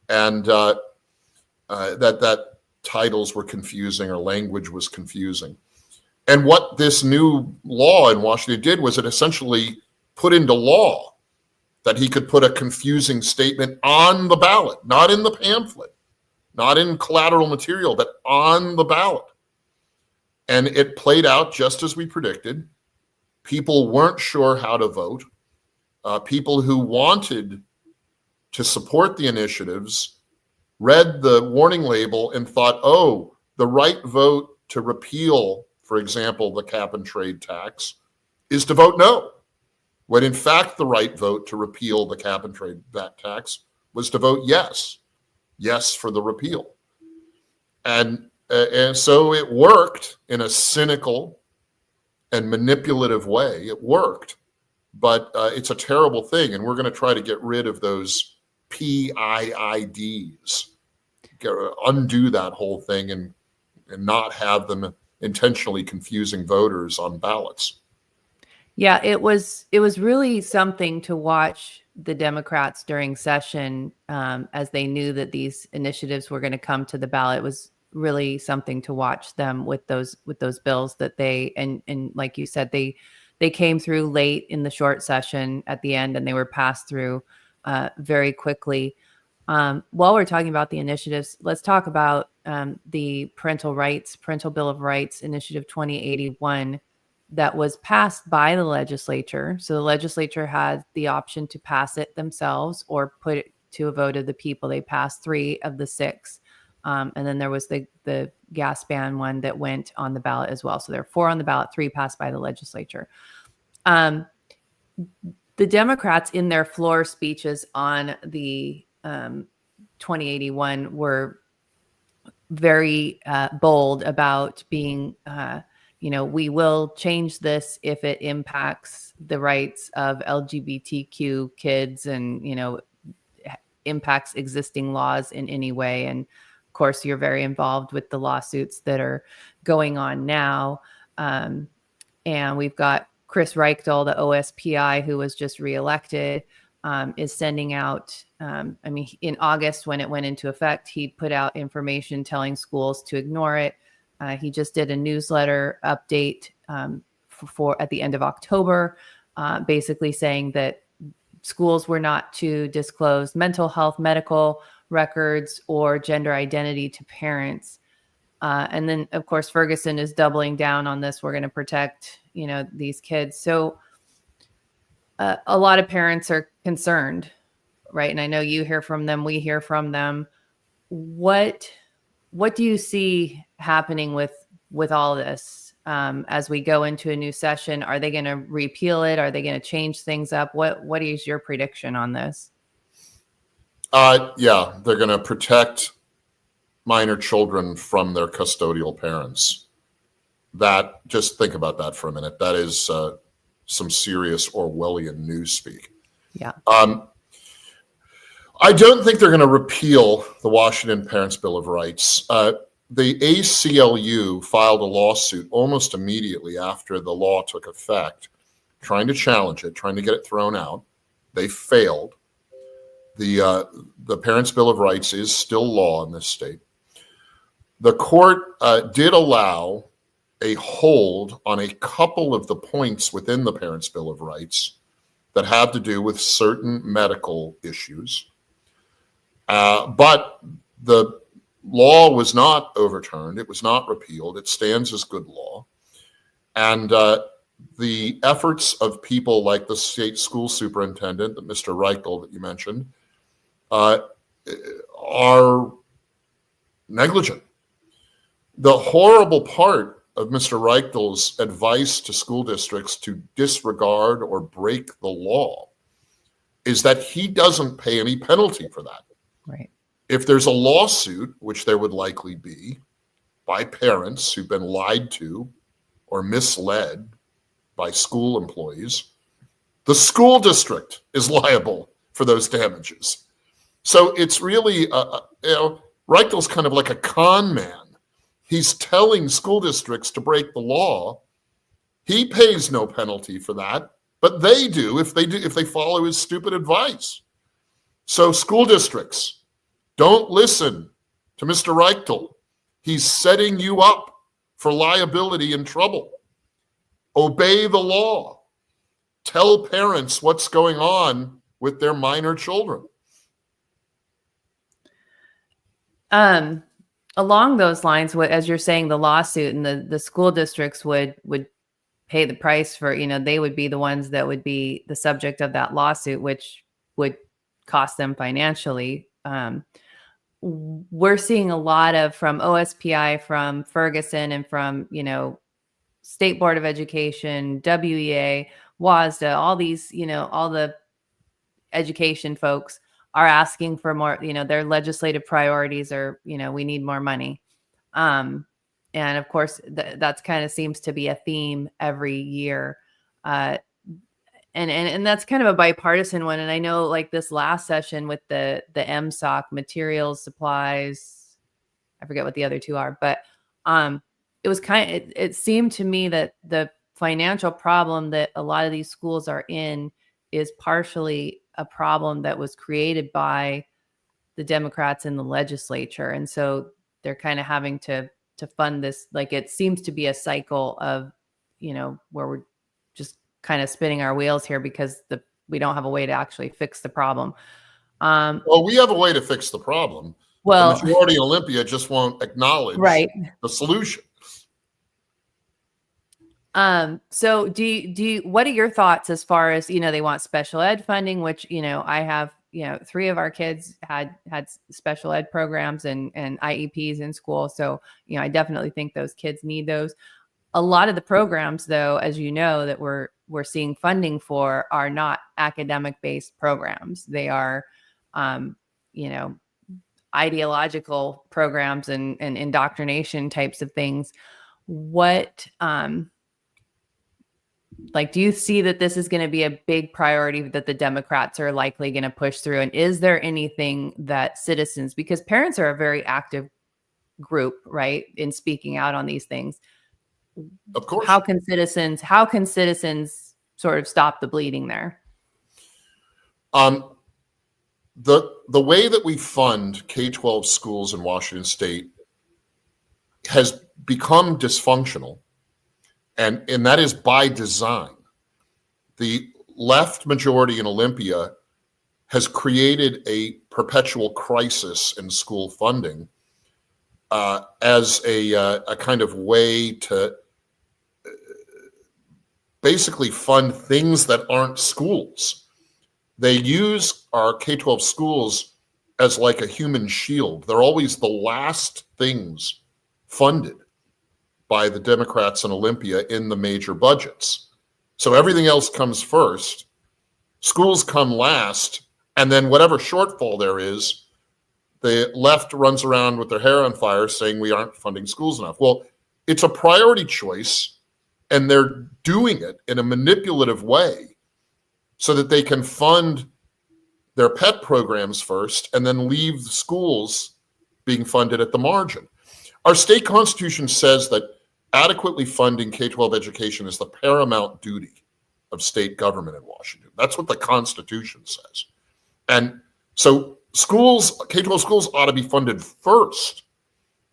and that titles were confusing or language was confusing. And what this new law in Washington did was it essentially put into law that he could put a confusing statement on the ballot, not in the pamphlet, not in collateral material, but on the ballot. And it played out just as we predicted. People weren't sure how to vote. People who wanted to support the initiatives read the warning label and thought, oh, the right vote to repeal, for example, the cap and trade tax is to vote no, when in fact the right vote to repeal the cap and trade tax was to vote yes for the repeal. And so it worked in a cynical and manipulative way. It worked, but it's a terrible thing, and we're going to try to get rid of those PIIDs, undo that whole thing, and not have them intentionally confusing voters on ballots. Yeah, it was really something to watch the Democrats during session, as they knew that these initiatives were going to come to the ballot. It was really something to watch them with those bills that they and like you said, they came through late in the short session at the end, and they were passed through very quickly. While we're talking about the initiatives, let's talk about the Parental Bill of Rights Initiative 2081 that was passed by the legislature. So the legislature had the option to pass it themselves or put it to a vote of the people. They passed 3 of the 6. And then there was the gas ban one that went on the ballot as well. So there are 4 on the ballot, 3 passed by the legislature. The Democrats in their floor speeches on the 2081 were very bold about being, we will change this if it impacts the rights of LGBTQ kids and, impacts existing laws in any way. And of course, you're very involved with the lawsuits that are going on now. And we've got Chris Reichel, the OSPI, who was just reelected, is sending out, in August when it went into effect, he put out information telling schools to ignore it. He just did a newsletter update for at the end of October, basically saying that schools were not to disclose mental health, medical records, or gender identity to parents. And then, of course, Ferguson is doubling down on this. We're going to protect, these kids. So a lot of parents are concerned, right? And I know you hear from them. We hear from them. What do you see happening with all this as we go into a new session? Are they going to repeal it? Are they going to change things up? What is your prediction on this? Yeah, they're going to protect minor children from their custodial parents. Just think about that for a minute. That is some serious Orwellian newspeak. Yeah. I don't think they're going to repeal the Washington Parents' Bill of Rights. The ACLU filed a lawsuit almost immediately after the law took effect, trying to challenge it, trying to get it thrown out. They failed. The Parents' Bill of Rights is still law in this state. The court did allow a hold on a couple of the points within the Parents' Bill of Rights that have to do with certain medical issues. But the law was not overturned. It was not repealed. It stands as good law. And the efforts of people like the state school superintendent, Mr. Reichel that you mentioned, are negligent. The horrible part of Mr. Reichel's advice to school districts to disregard or break the law is that he doesn't pay any penalty for that. Right. If there's a lawsuit, which there would likely be, by parents who've been lied to or misled by school employees, the school district is liable for those damages. So it's really, Reichel's kind of like a con man. He's telling school districts to break the law. He pays no penalty for that. but they do if they follow his stupid advice. So school districts, don't listen to Mr. Reichtel. He's setting you up for liability and trouble. Obey the law. Tell parents what's going on with their minor children. Along those lines, as you're saying, the lawsuit and the school districts would pay the price for, they would be the ones that would be the subject of that lawsuit, which would cost them financially. We're seeing a lot of from OSPI, from Ferguson, and from, State Board of Education, WEA, WASDA, all these, all the education folks are asking for more, their legislative priorities are, we need more money. And of course, that's kind of seems to be a theme every year. And that's kind of a bipartisan one. And I know, like this last session with the MSOC, materials, supplies, I forget what the other two are, but it was it seemed to me that the financial problem that a lot of these schools are in is partially a problem that was created by the Democrats in the legislature. And so they're kind of having to fund this. Like, it seems to be a cycle of, where we're just kind of spinning our wheels here because we don't have a way to actually fix the problem. Well, we have a way to fix the problem. Well, the majority in Olympia just won't acknowledge the solution. So do you, what are your thoughts as far as, they want special ed funding, which, I have, 3 of our kids had special ed programs and IEPs in school. So, I definitely think those kids need those. A lot of the programs, though, as you know, that we're seeing funding for are not academic based programs. They are, ideological programs and indoctrination types of things. What, do you see that this is going to be a big priority that the Democrats are likely going to push through? And is there anything that citizens, because parents are a very active group, right, in speaking out on these things? Of course. How can citizens sort of stop the bleeding there? The way that we fund K-12 schools in Washington State has become dysfunctional. And that is by design. The left majority in Olympia has created a perpetual crisis in school funding as a kind of way to basically fund things that aren't schools. They use our K-12 schools as like a human shield. They're always the last things funded by the Democrats in Olympia in the major budgets. So everything else comes first, schools come last, and then whatever shortfall there is, the left runs around with their hair on fire saying we aren't funding schools enough. Well, it's a priority choice, and they're doing it in a manipulative way so that they can fund their pet programs first and then leave the schools being funded at the margin. Our state constitution says that adequately funding K-12 education is the paramount duty of state government in Washington. That's what the Constitution says. And so schools, K-12 schools ought to be funded first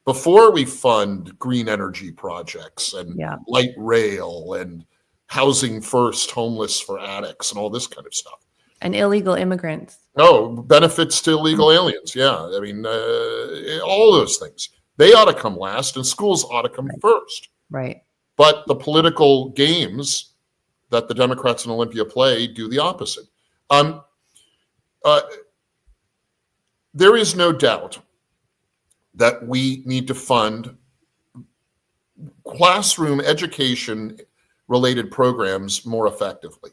before we fund green energy projects and light rail and housing first, homeless for addicts and all this kind of stuff. And illegal immigrants. Oh, benefits to illegal aliens. Yeah. I mean, all those things. They ought to come last, and schools ought to come first. Right. But the political games that the Democrats in Olympia play do the opposite. There is no doubt that we need to fund classroom education-related programs more effectively.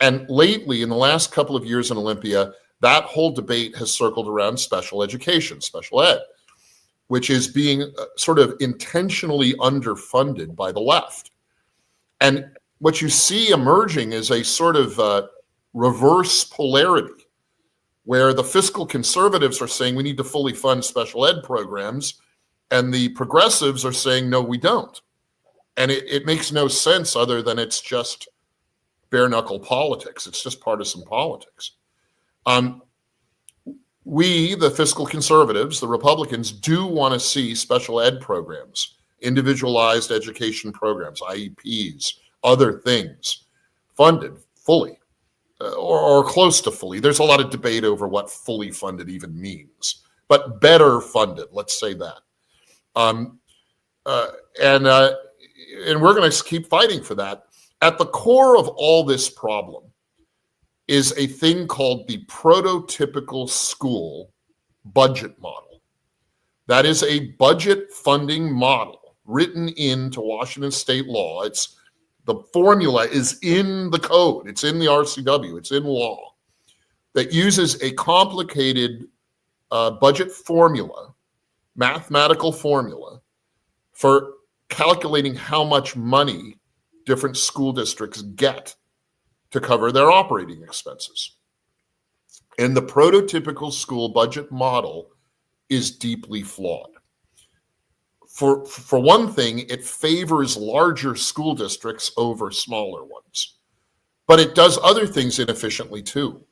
And lately, in the last couple of years in Olympia, that whole debate has circled around special education, special ed, which is being sort of intentionally underfunded by the left. And what you see emerging is a sort of reverse polarity, where the fiscal conservatives are saying we need to fully fund special ed programs, and the progressives are saying, no, we don't. And it makes no sense other than it's just bare knuckle politics. It's just partisan politics. We, the fiscal conservatives, the Republicans, do want to see special ed programs, individualized education programs, IEPs, other things funded fully or close to fully. There's a lot of debate over what fully funded even means, but better funded, let's say that. And we're going to keep fighting for that. At the core of all this problem is a thing called the prototypical school budget model. That is a budget funding model written into Washington state law. The formula is in the code. It's in the RCW. It's in law that uses a complicated budget formula, mathematical formula, for calculating how much money different school districts get to cover their operating expenses. And the prototypical school budget model is deeply flawed. For one thing, it favors larger school districts over smaller ones, but it does other things inefficiently too.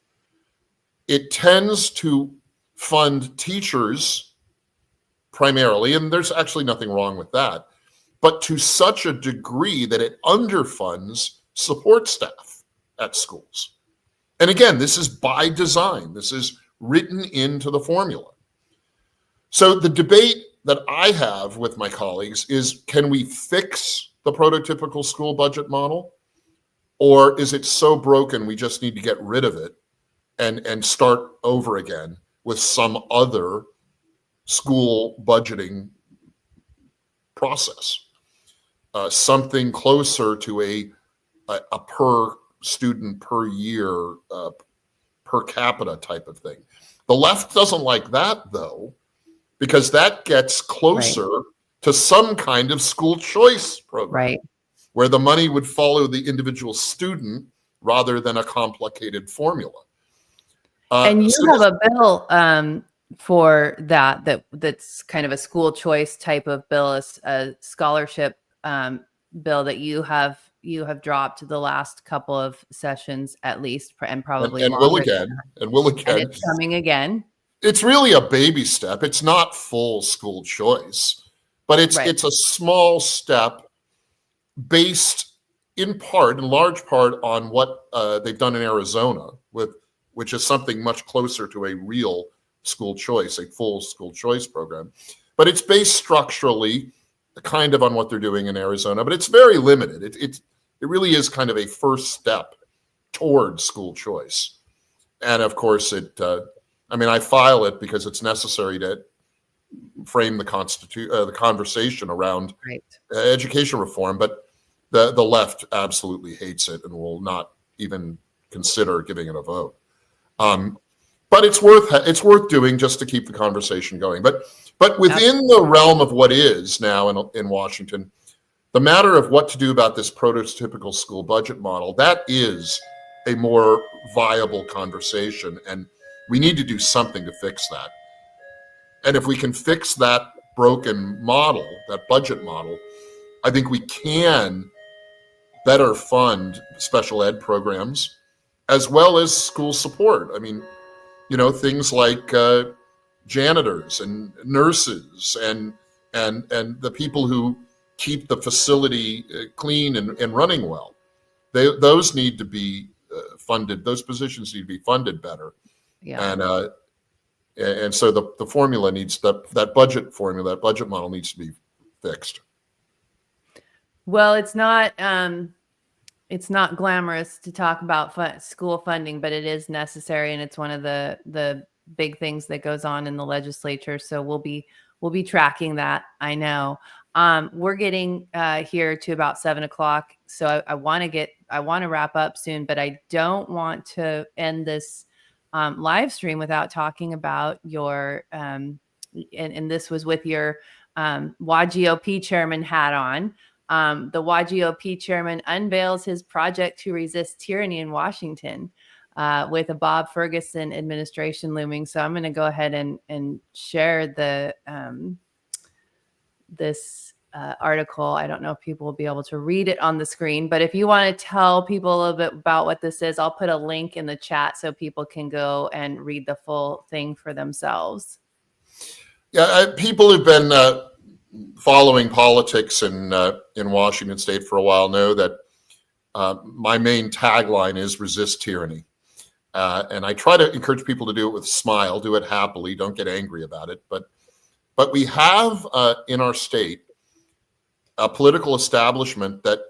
It tends to fund teachers primarily, and there's actually nothing wrong with that, but to such a degree that it underfunds support staff at schools. And again, this is by design. This is written into the formula. So the debate that I have with my colleagues is, can we fix the prototypical school budget model? Or is it so broken we just need to get rid of it and start over again with some other school budgeting process? Something closer to a per student per year, per capita type of thing. The left doesn't like that though, because that gets closer to some kind of school choice program, where the money would follow the individual student rather than a complicated formula. And you have a bill for that's kind of a school choice type of bill, a scholarship bill that you have dropped the last couple of sessions at least, and probably and will again. And it's coming again. It's really a baby step. It's not full school choice, but it's a small step based in large part on what they've done in Arizona, which is something much closer to a real school choice, a full school choice program. But it's based structurally kind of on what they're doing in Arizona, but it's very limited. It really is kind of a first step towards school choice. And of course, I file it because it's necessary to frame the conversation around education reform, but the left absolutely hates it and will not even consider giving it a vote. But it's worth doing just to keep the conversation going. But within the realm of what is now in Washington, the matter of what to do about this prototypical school budget model, that is a more viable conversation, and we need to do something to fix that. And if we can fix that broken model, that budget model, I think we can better fund special ed programs as well as school support. I mean, things like janitors and nurses and the people who keep the facility clean and running well. Those need to be funded. Those positions need to be funded better. Yeah. And so the formula needs that budget formula, that budget model needs to be fixed. Well, it's not glamorous to talk about school funding, but it is necessary, and it's one of the big things that goes on in the legislature. So we'll be tracking that. I know. We're getting here to about 7:00, so I want to wrap up soon, but I don't want to end this live stream without talking about your and this was with your WAGOP Chairman hat on. The WAGOP Chairman unveils his project to resist tyranny in Washington with a Bob Ferguson administration looming. So I'm going to go ahead and share this article. I don't know if people will be able to read it on the screen, but if you want to tell people a little bit about what this is, I'll put a link in the chat so people can go and read the full thing for themselves. Yeah, people who've been following politics in Washington State for a while know that my main tagline is resist tyranny. And I try to encourage people to do it with a smile, do it happily, don't get angry about it. But we have in our state a political establishment that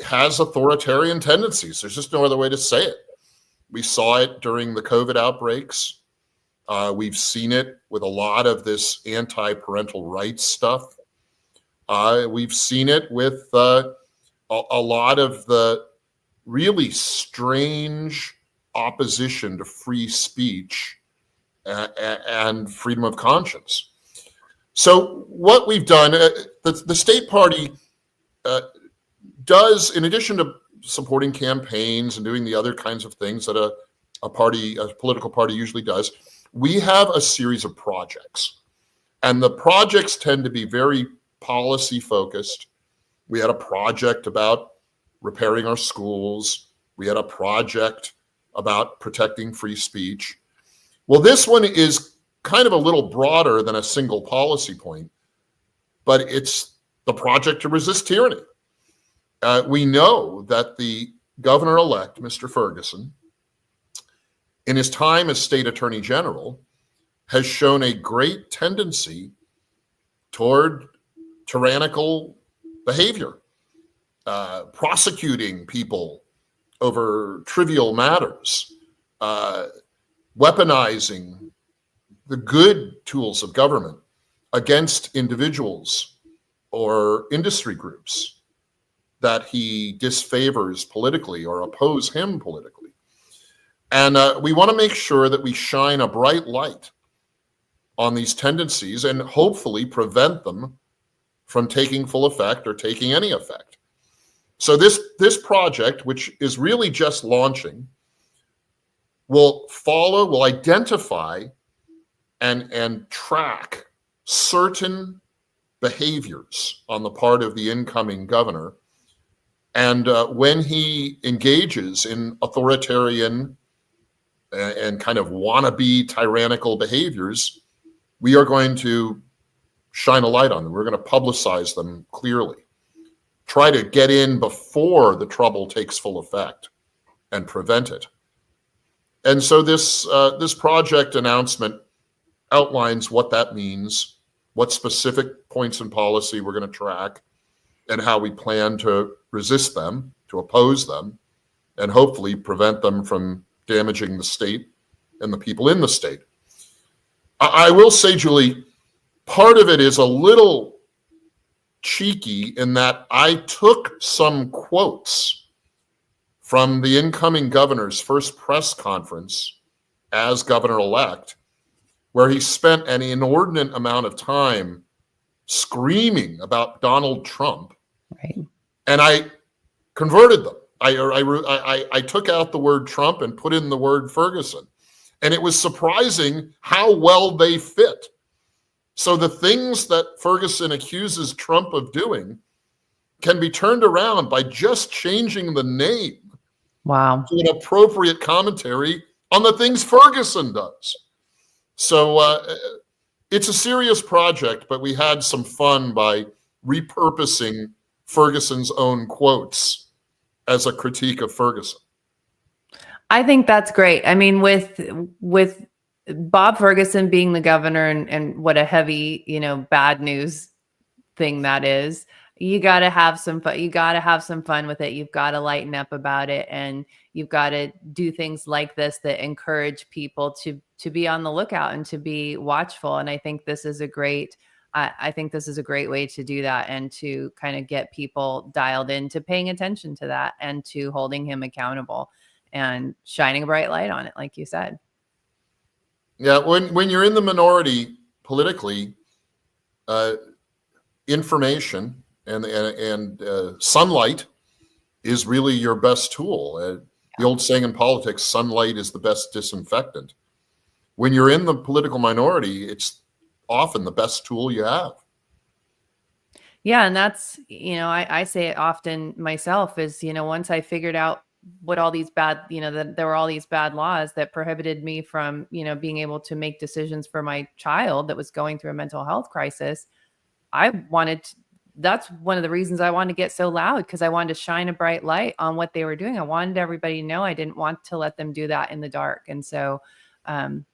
has authoritarian tendencies. There's just no other way to say it. We saw it during the COVID outbreaks. We've seen it with a lot of this anti-parental rights stuff. We've seen it with a lot of the really strange opposition to free speech and freedom of conscience. So what we've done, the state party does, in addition to supporting campaigns and doing the other kinds of things that a political party usually does, we have a series of projects. And the projects tend to be very policy focused. We had a project about repairing our schools. We had a project about protecting free speech. Well, this one is kind of a little broader than a single policy point, but it's the project to resist tyranny. We know that the governor-elect, Mr. Ferguson, in his time as state attorney general, has shown a great tendency toward tyrannical behavior, prosecuting people over trivial matters, weaponizing the good tools of government against individuals or industry groups that he disfavors politically or oppose him politically. And we want to make sure that we shine a bright light on these tendencies and hopefully prevent them from taking full effect or taking any effect. So this project, which is really just launching, will identify and track certain behaviors on the part of the incoming governor. And when he engages in authoritarian and kind of wannabe tyrannical behaviors, we are going to shine a light on them. We're going to publicize them clearly. Try to get in before the trouble takes full effect and prevent it. And so this project announcement outlines what that means, what specific points in policy we're going to track, and how we plan to resist them, to oppose them, and hopefully prevent them from damaging the state and the people in the state. I will say, Julie, part of it is a little cheeky in that I took some quotes from the incoming governor's first press conference as governor-elect, where he spent an inordinate amount of time screaming about Donald Trump. Right. And I converted them. I took out the word Trump and put in the word Ferguson. And it was surprising how well they fit. So the things that Ferguson accuses Trump of doing can be turned around by just changing the name. Wow. To an appropriate commentary on the things Ferguson does. So it's a serious project, but we had some fun by repurposing Ferguson's own quotes as a critique of Ferguson. I think that's great. I mean, with Bob Ferguson being the governor and what a heavy, bad news thing that is, you got to have some fun. You got to have some fun with it. You've got to lighten up about it, and you've got to do things like this that encourage people to be on the lookout and to be watchful. And I think this is a great way to do that and to kind of get people dialed into paying attention to that and to holding him accountable and shining a bright light on it, like you said. Yeah, when you're in the minority politically, information and sunlight is really your best tool. The old saying in politics, sunlight is the best disinfectant. When you're in the political minority, it's often the best tool you have. Yeah. And that's, I say it often myself is, once I figured out what all these bad, that there were all these bad laws that prohibited me from, being able to make decisions for my child that was going through a mental health crisis. I wanted to, that's one of the reasons I wanted to get so loud, because I wanted to shine a bright light on what they were doing. I wanted everybody to know I didn't want to let them do that in the dark. And so I'm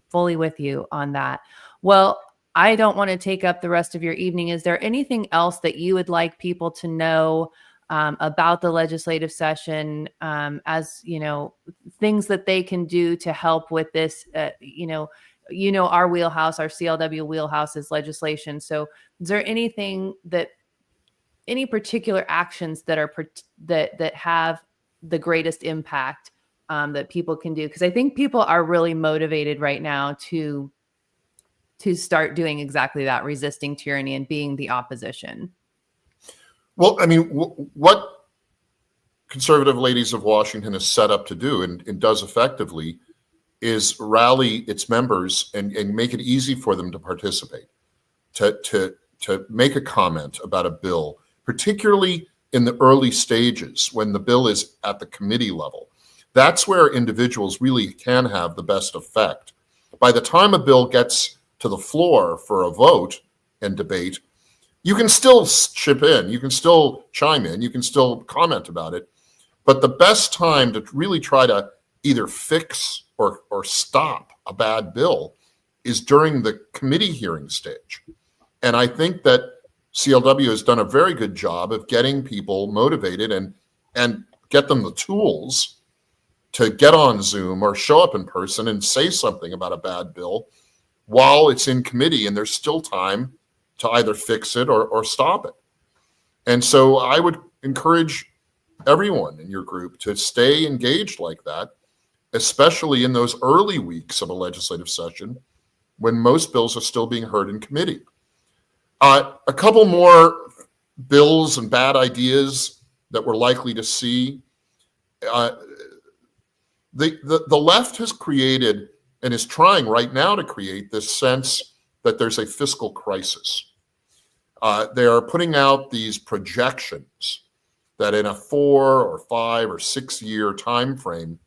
fully with you on that. Well, I don't want to take up the rest of your evening. Is there anything else that you would like people to know about the legislative session, as things that they can do to help with this? Our wheelhouse, our CLW wheelhouse is legislation. So is there any particular actions that are that have the greatest impact that people can do? Because I think people are really motivated right now to start doing exactly that, resisting tyranny and being the opposition. Well, I mean, what Conservative Ladies of Washington is set up to do and does effectively is rally its members and make it easy for them to participate, to make a comment about a bill, particularly in the early stages when the bill is at the committee level. That's where individuals really can have the best effect. By the time a bill gets to the floor for a vote and debate, you can still chip in, you can still chime in, you can still comment about it. But the best time to really try to either fix or stop a bad bill is during the committee hearing stage. And I think that CLW has done a very good job of getting people motivated and get them the tools to get on Zoom or show up in person and say something about a bad bill while it's in committee and there's still time to either fix it or stop it. And so I would encourage everyone in your group to stay engaged like that, especially in those early weeks of a legislative session when most bills are still being heard in committee. A couple more bills and bad ideas that we're likely to see. The left has created and is trying right now to create this sense that there's a fiscal crisis. They are putting out these projections that in a 4 or 5 or 6 year time frame,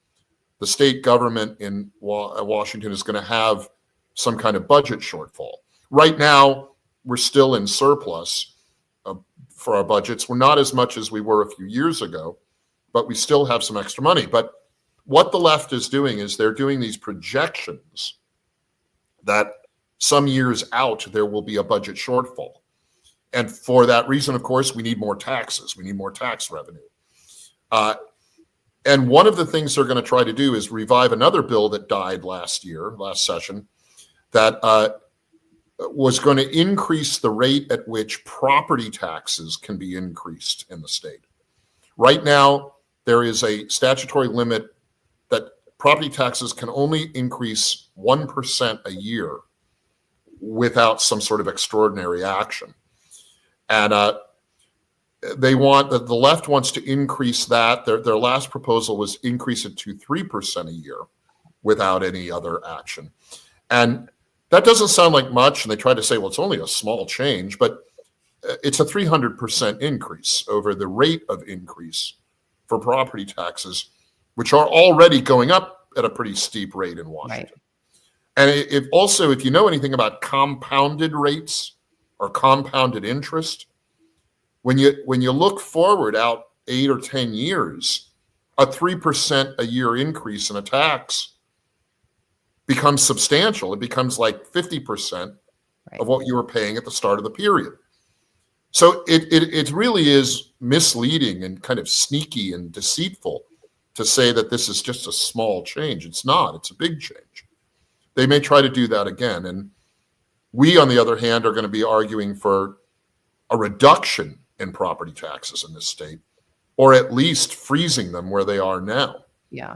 the state government in Washington is going to have some kind of budget shortfall. Right now, we're still in surplus for our budgets. We're not as much as we were a few years ago, but we still have some extra money. But what the left is doing is they're doing these projections that some years out, there will be a budget shortfall. And for that reason, of course, we need more taxes. We need more tax revenue. And one of the things they're going to try to do is revive another bill that died last session, that was going to increase the rate at which property taxes can be increased in the state. Right now, there is a statutory limit that property taxes can only increase 1% a year without some sort of extraordinary action. And the left wants to increase that. Their last proposal was increase it to 3% a year without any other action. And that doesn't sound like much. And they try to say, well, it's only a small change, but it's a 300% increase over the rate of increase for property taxes, which are already going up at a pretty steep rate in Washington. Right. And if you know anything about compounded rates or compounded interest, when you look forward out 8 or 10 years, a 3% a year increase in a tax becomes substantial. It becomes like 50% of what you were paying at the start of the period. So it really is misleading and kind of sneaky and deceitful to say that this is just a small change. It's not. It's a big change. They may try to do that again. And we, on the other hand, are going to be arguing for a reduction in property taxes in this state, or at least freezing them where they are now. Yeah.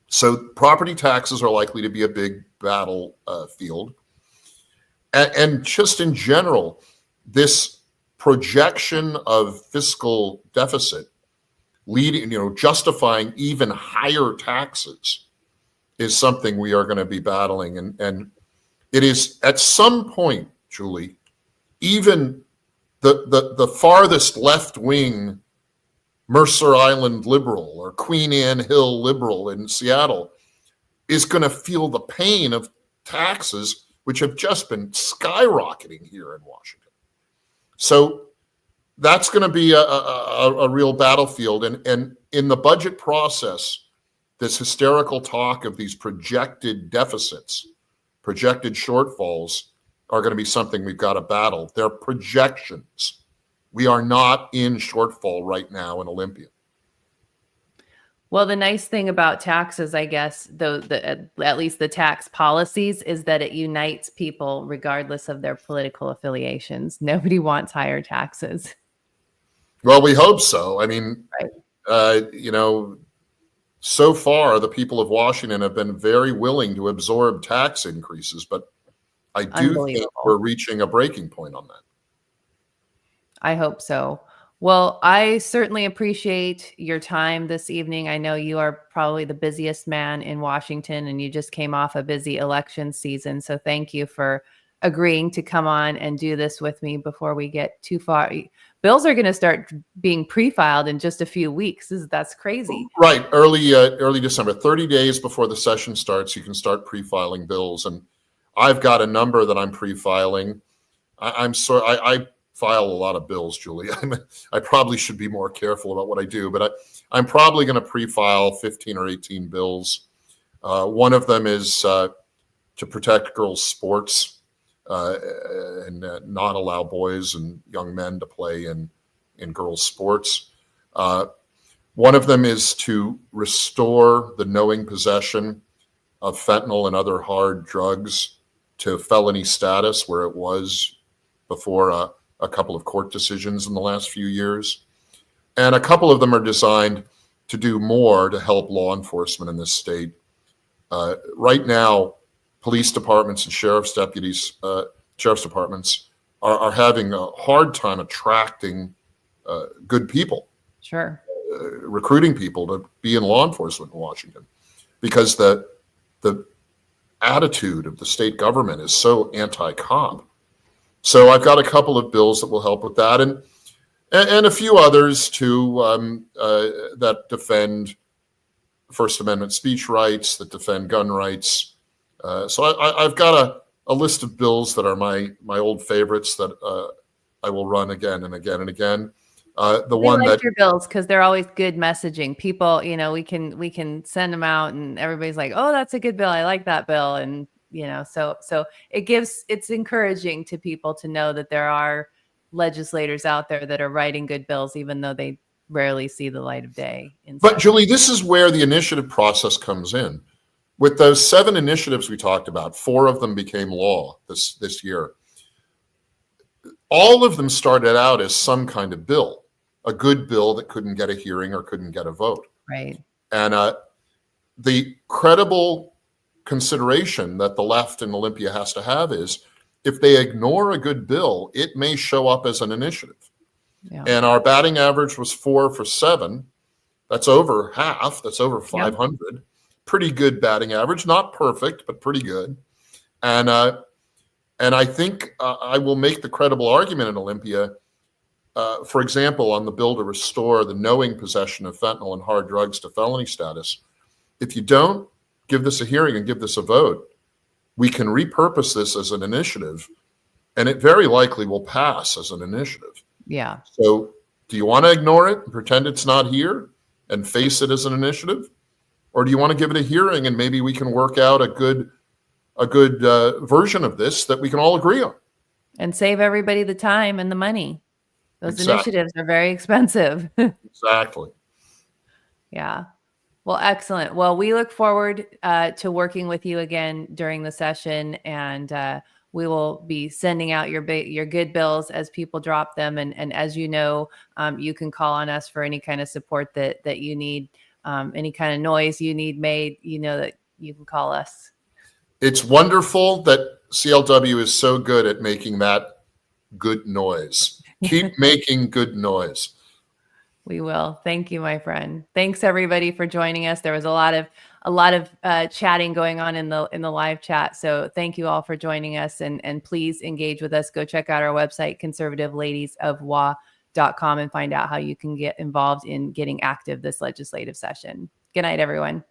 So property taxes are likely to be a big battle field. And just in general, this projection of fiscal deficit justifying even higher taxes is something we are going to be battling. And it is at some point, Julie, even the farthest left-wing Mercer Island liberal or Queen Anne Hill liberal in Seattle is going to feel the pain of taxes, which have just been skyrocketing here in Washington. So that's going to be a real battlefield. And in the budget process, this hysterical talk of these projected deficits, projected shortfalls are going to be something we've got to battle. They're projections. We are not in shortfall right now in Olympia. Well, the nice thing about taxes, I guess, though, at least the tax policies, is that it unites people regardless of their political affiliations. Nobody wants higher taxes. Well, we hope so. I mean, right. So far, the people of Washington have been very willing to absorb tax increases, but I do think we're reaching a breaking point on that. I hope so. Well, I certainly appreciate your time this evening. I know you are probably the busiest man in Washington, and you just came off a busy election season. So thank you for agreeing to come on and do this with me before we get too far. Bills are going to start being pre-filed in just a few weeks. That's crazy. Right. Early December, 30 days before the session starts, you can start pre-filing bills. And I've got a number that I'm pre-filing. I file a lot of bills, Julie. I probably should be more careful about what I do, but I'm probably going to pre-file 15 or 18 bills. One of them is to protect girls' sports and not allow boys and young men to play in girls' sports. One of them is to restore the knowing possession of fentanyl and other hard drugs to felony status where it was before a couple of court decisions in the last few years. And a couple of them are designed to do more to help law enforcement in this state. Right now, police departments and sheriff's departments are having a hard time attracting good people. Sure. Recruiting people to be in law enforcement in Washington because the attitude of the state government is so anti-cop. So I've got a couple of bills that will help with that, and a few others too that defend First Amendment speech rights, that defend gun rights. So I've got a list of bills that are my old favorites that I will run again and again and again. Your bills because they're always good messaging. People, we can send them out, and everybody's like, "Oh, that's a good bill. I like that bill." And so it's encouraging to people to know that there are legislators out there that are writing good bills, even though they rarely see the light of day. But Julie, this is where the initiative process comes in. With those 7 initiatives we talked about, 4 of them became law this year. All of them started out as some kind of bill, a good bill that couldn't get a hearing or couldn't get a vote. Right. And the credible consideration that the left in Olympia has to have is if they ignore a good bill, it may show up as an initiative. Yeah. And our batting average was 4 for 7. That's over half. That's over 500. Yep. Pretty good batting average. Not perfect, but pretty good. And I think I will make the credible argument in Olympia, for example, on the bill to restore the knowing possession of fentanyl and hard drugs to felony status. If you don't give this a hearing and give this a vote, we can repurpose this as an initiative, and it very likely will pass as an initiative. Yeah. So do you want to ignore it and pretend it's not here and face it as an initiative? Or do you want to give it a hearing and maybe we can work out a good version of this that we can all agree on? And save everybody the time and the money. Those initiatives are very expensive. Exactly. Yeah. Well, excellent. Well, we look forward to working with you again during the session, and we will be sending out your good bills as people drop them. And as you know, you can call on us for any kind of support that you need, any kind of noise you need made, that you can call us. It's wonderful that CLW is so good at making that good noise. Keep making good noise. We will. Thank you, my friend. Thanks everybody for joining us. There was a lot a lot of chatting going on in the live chat. So thank you all for joining us, and please engage with us. Go check out our website, conservativeladiesofwa.com, and find out how you can get involved in getting active this legislative session. Good night, everyone.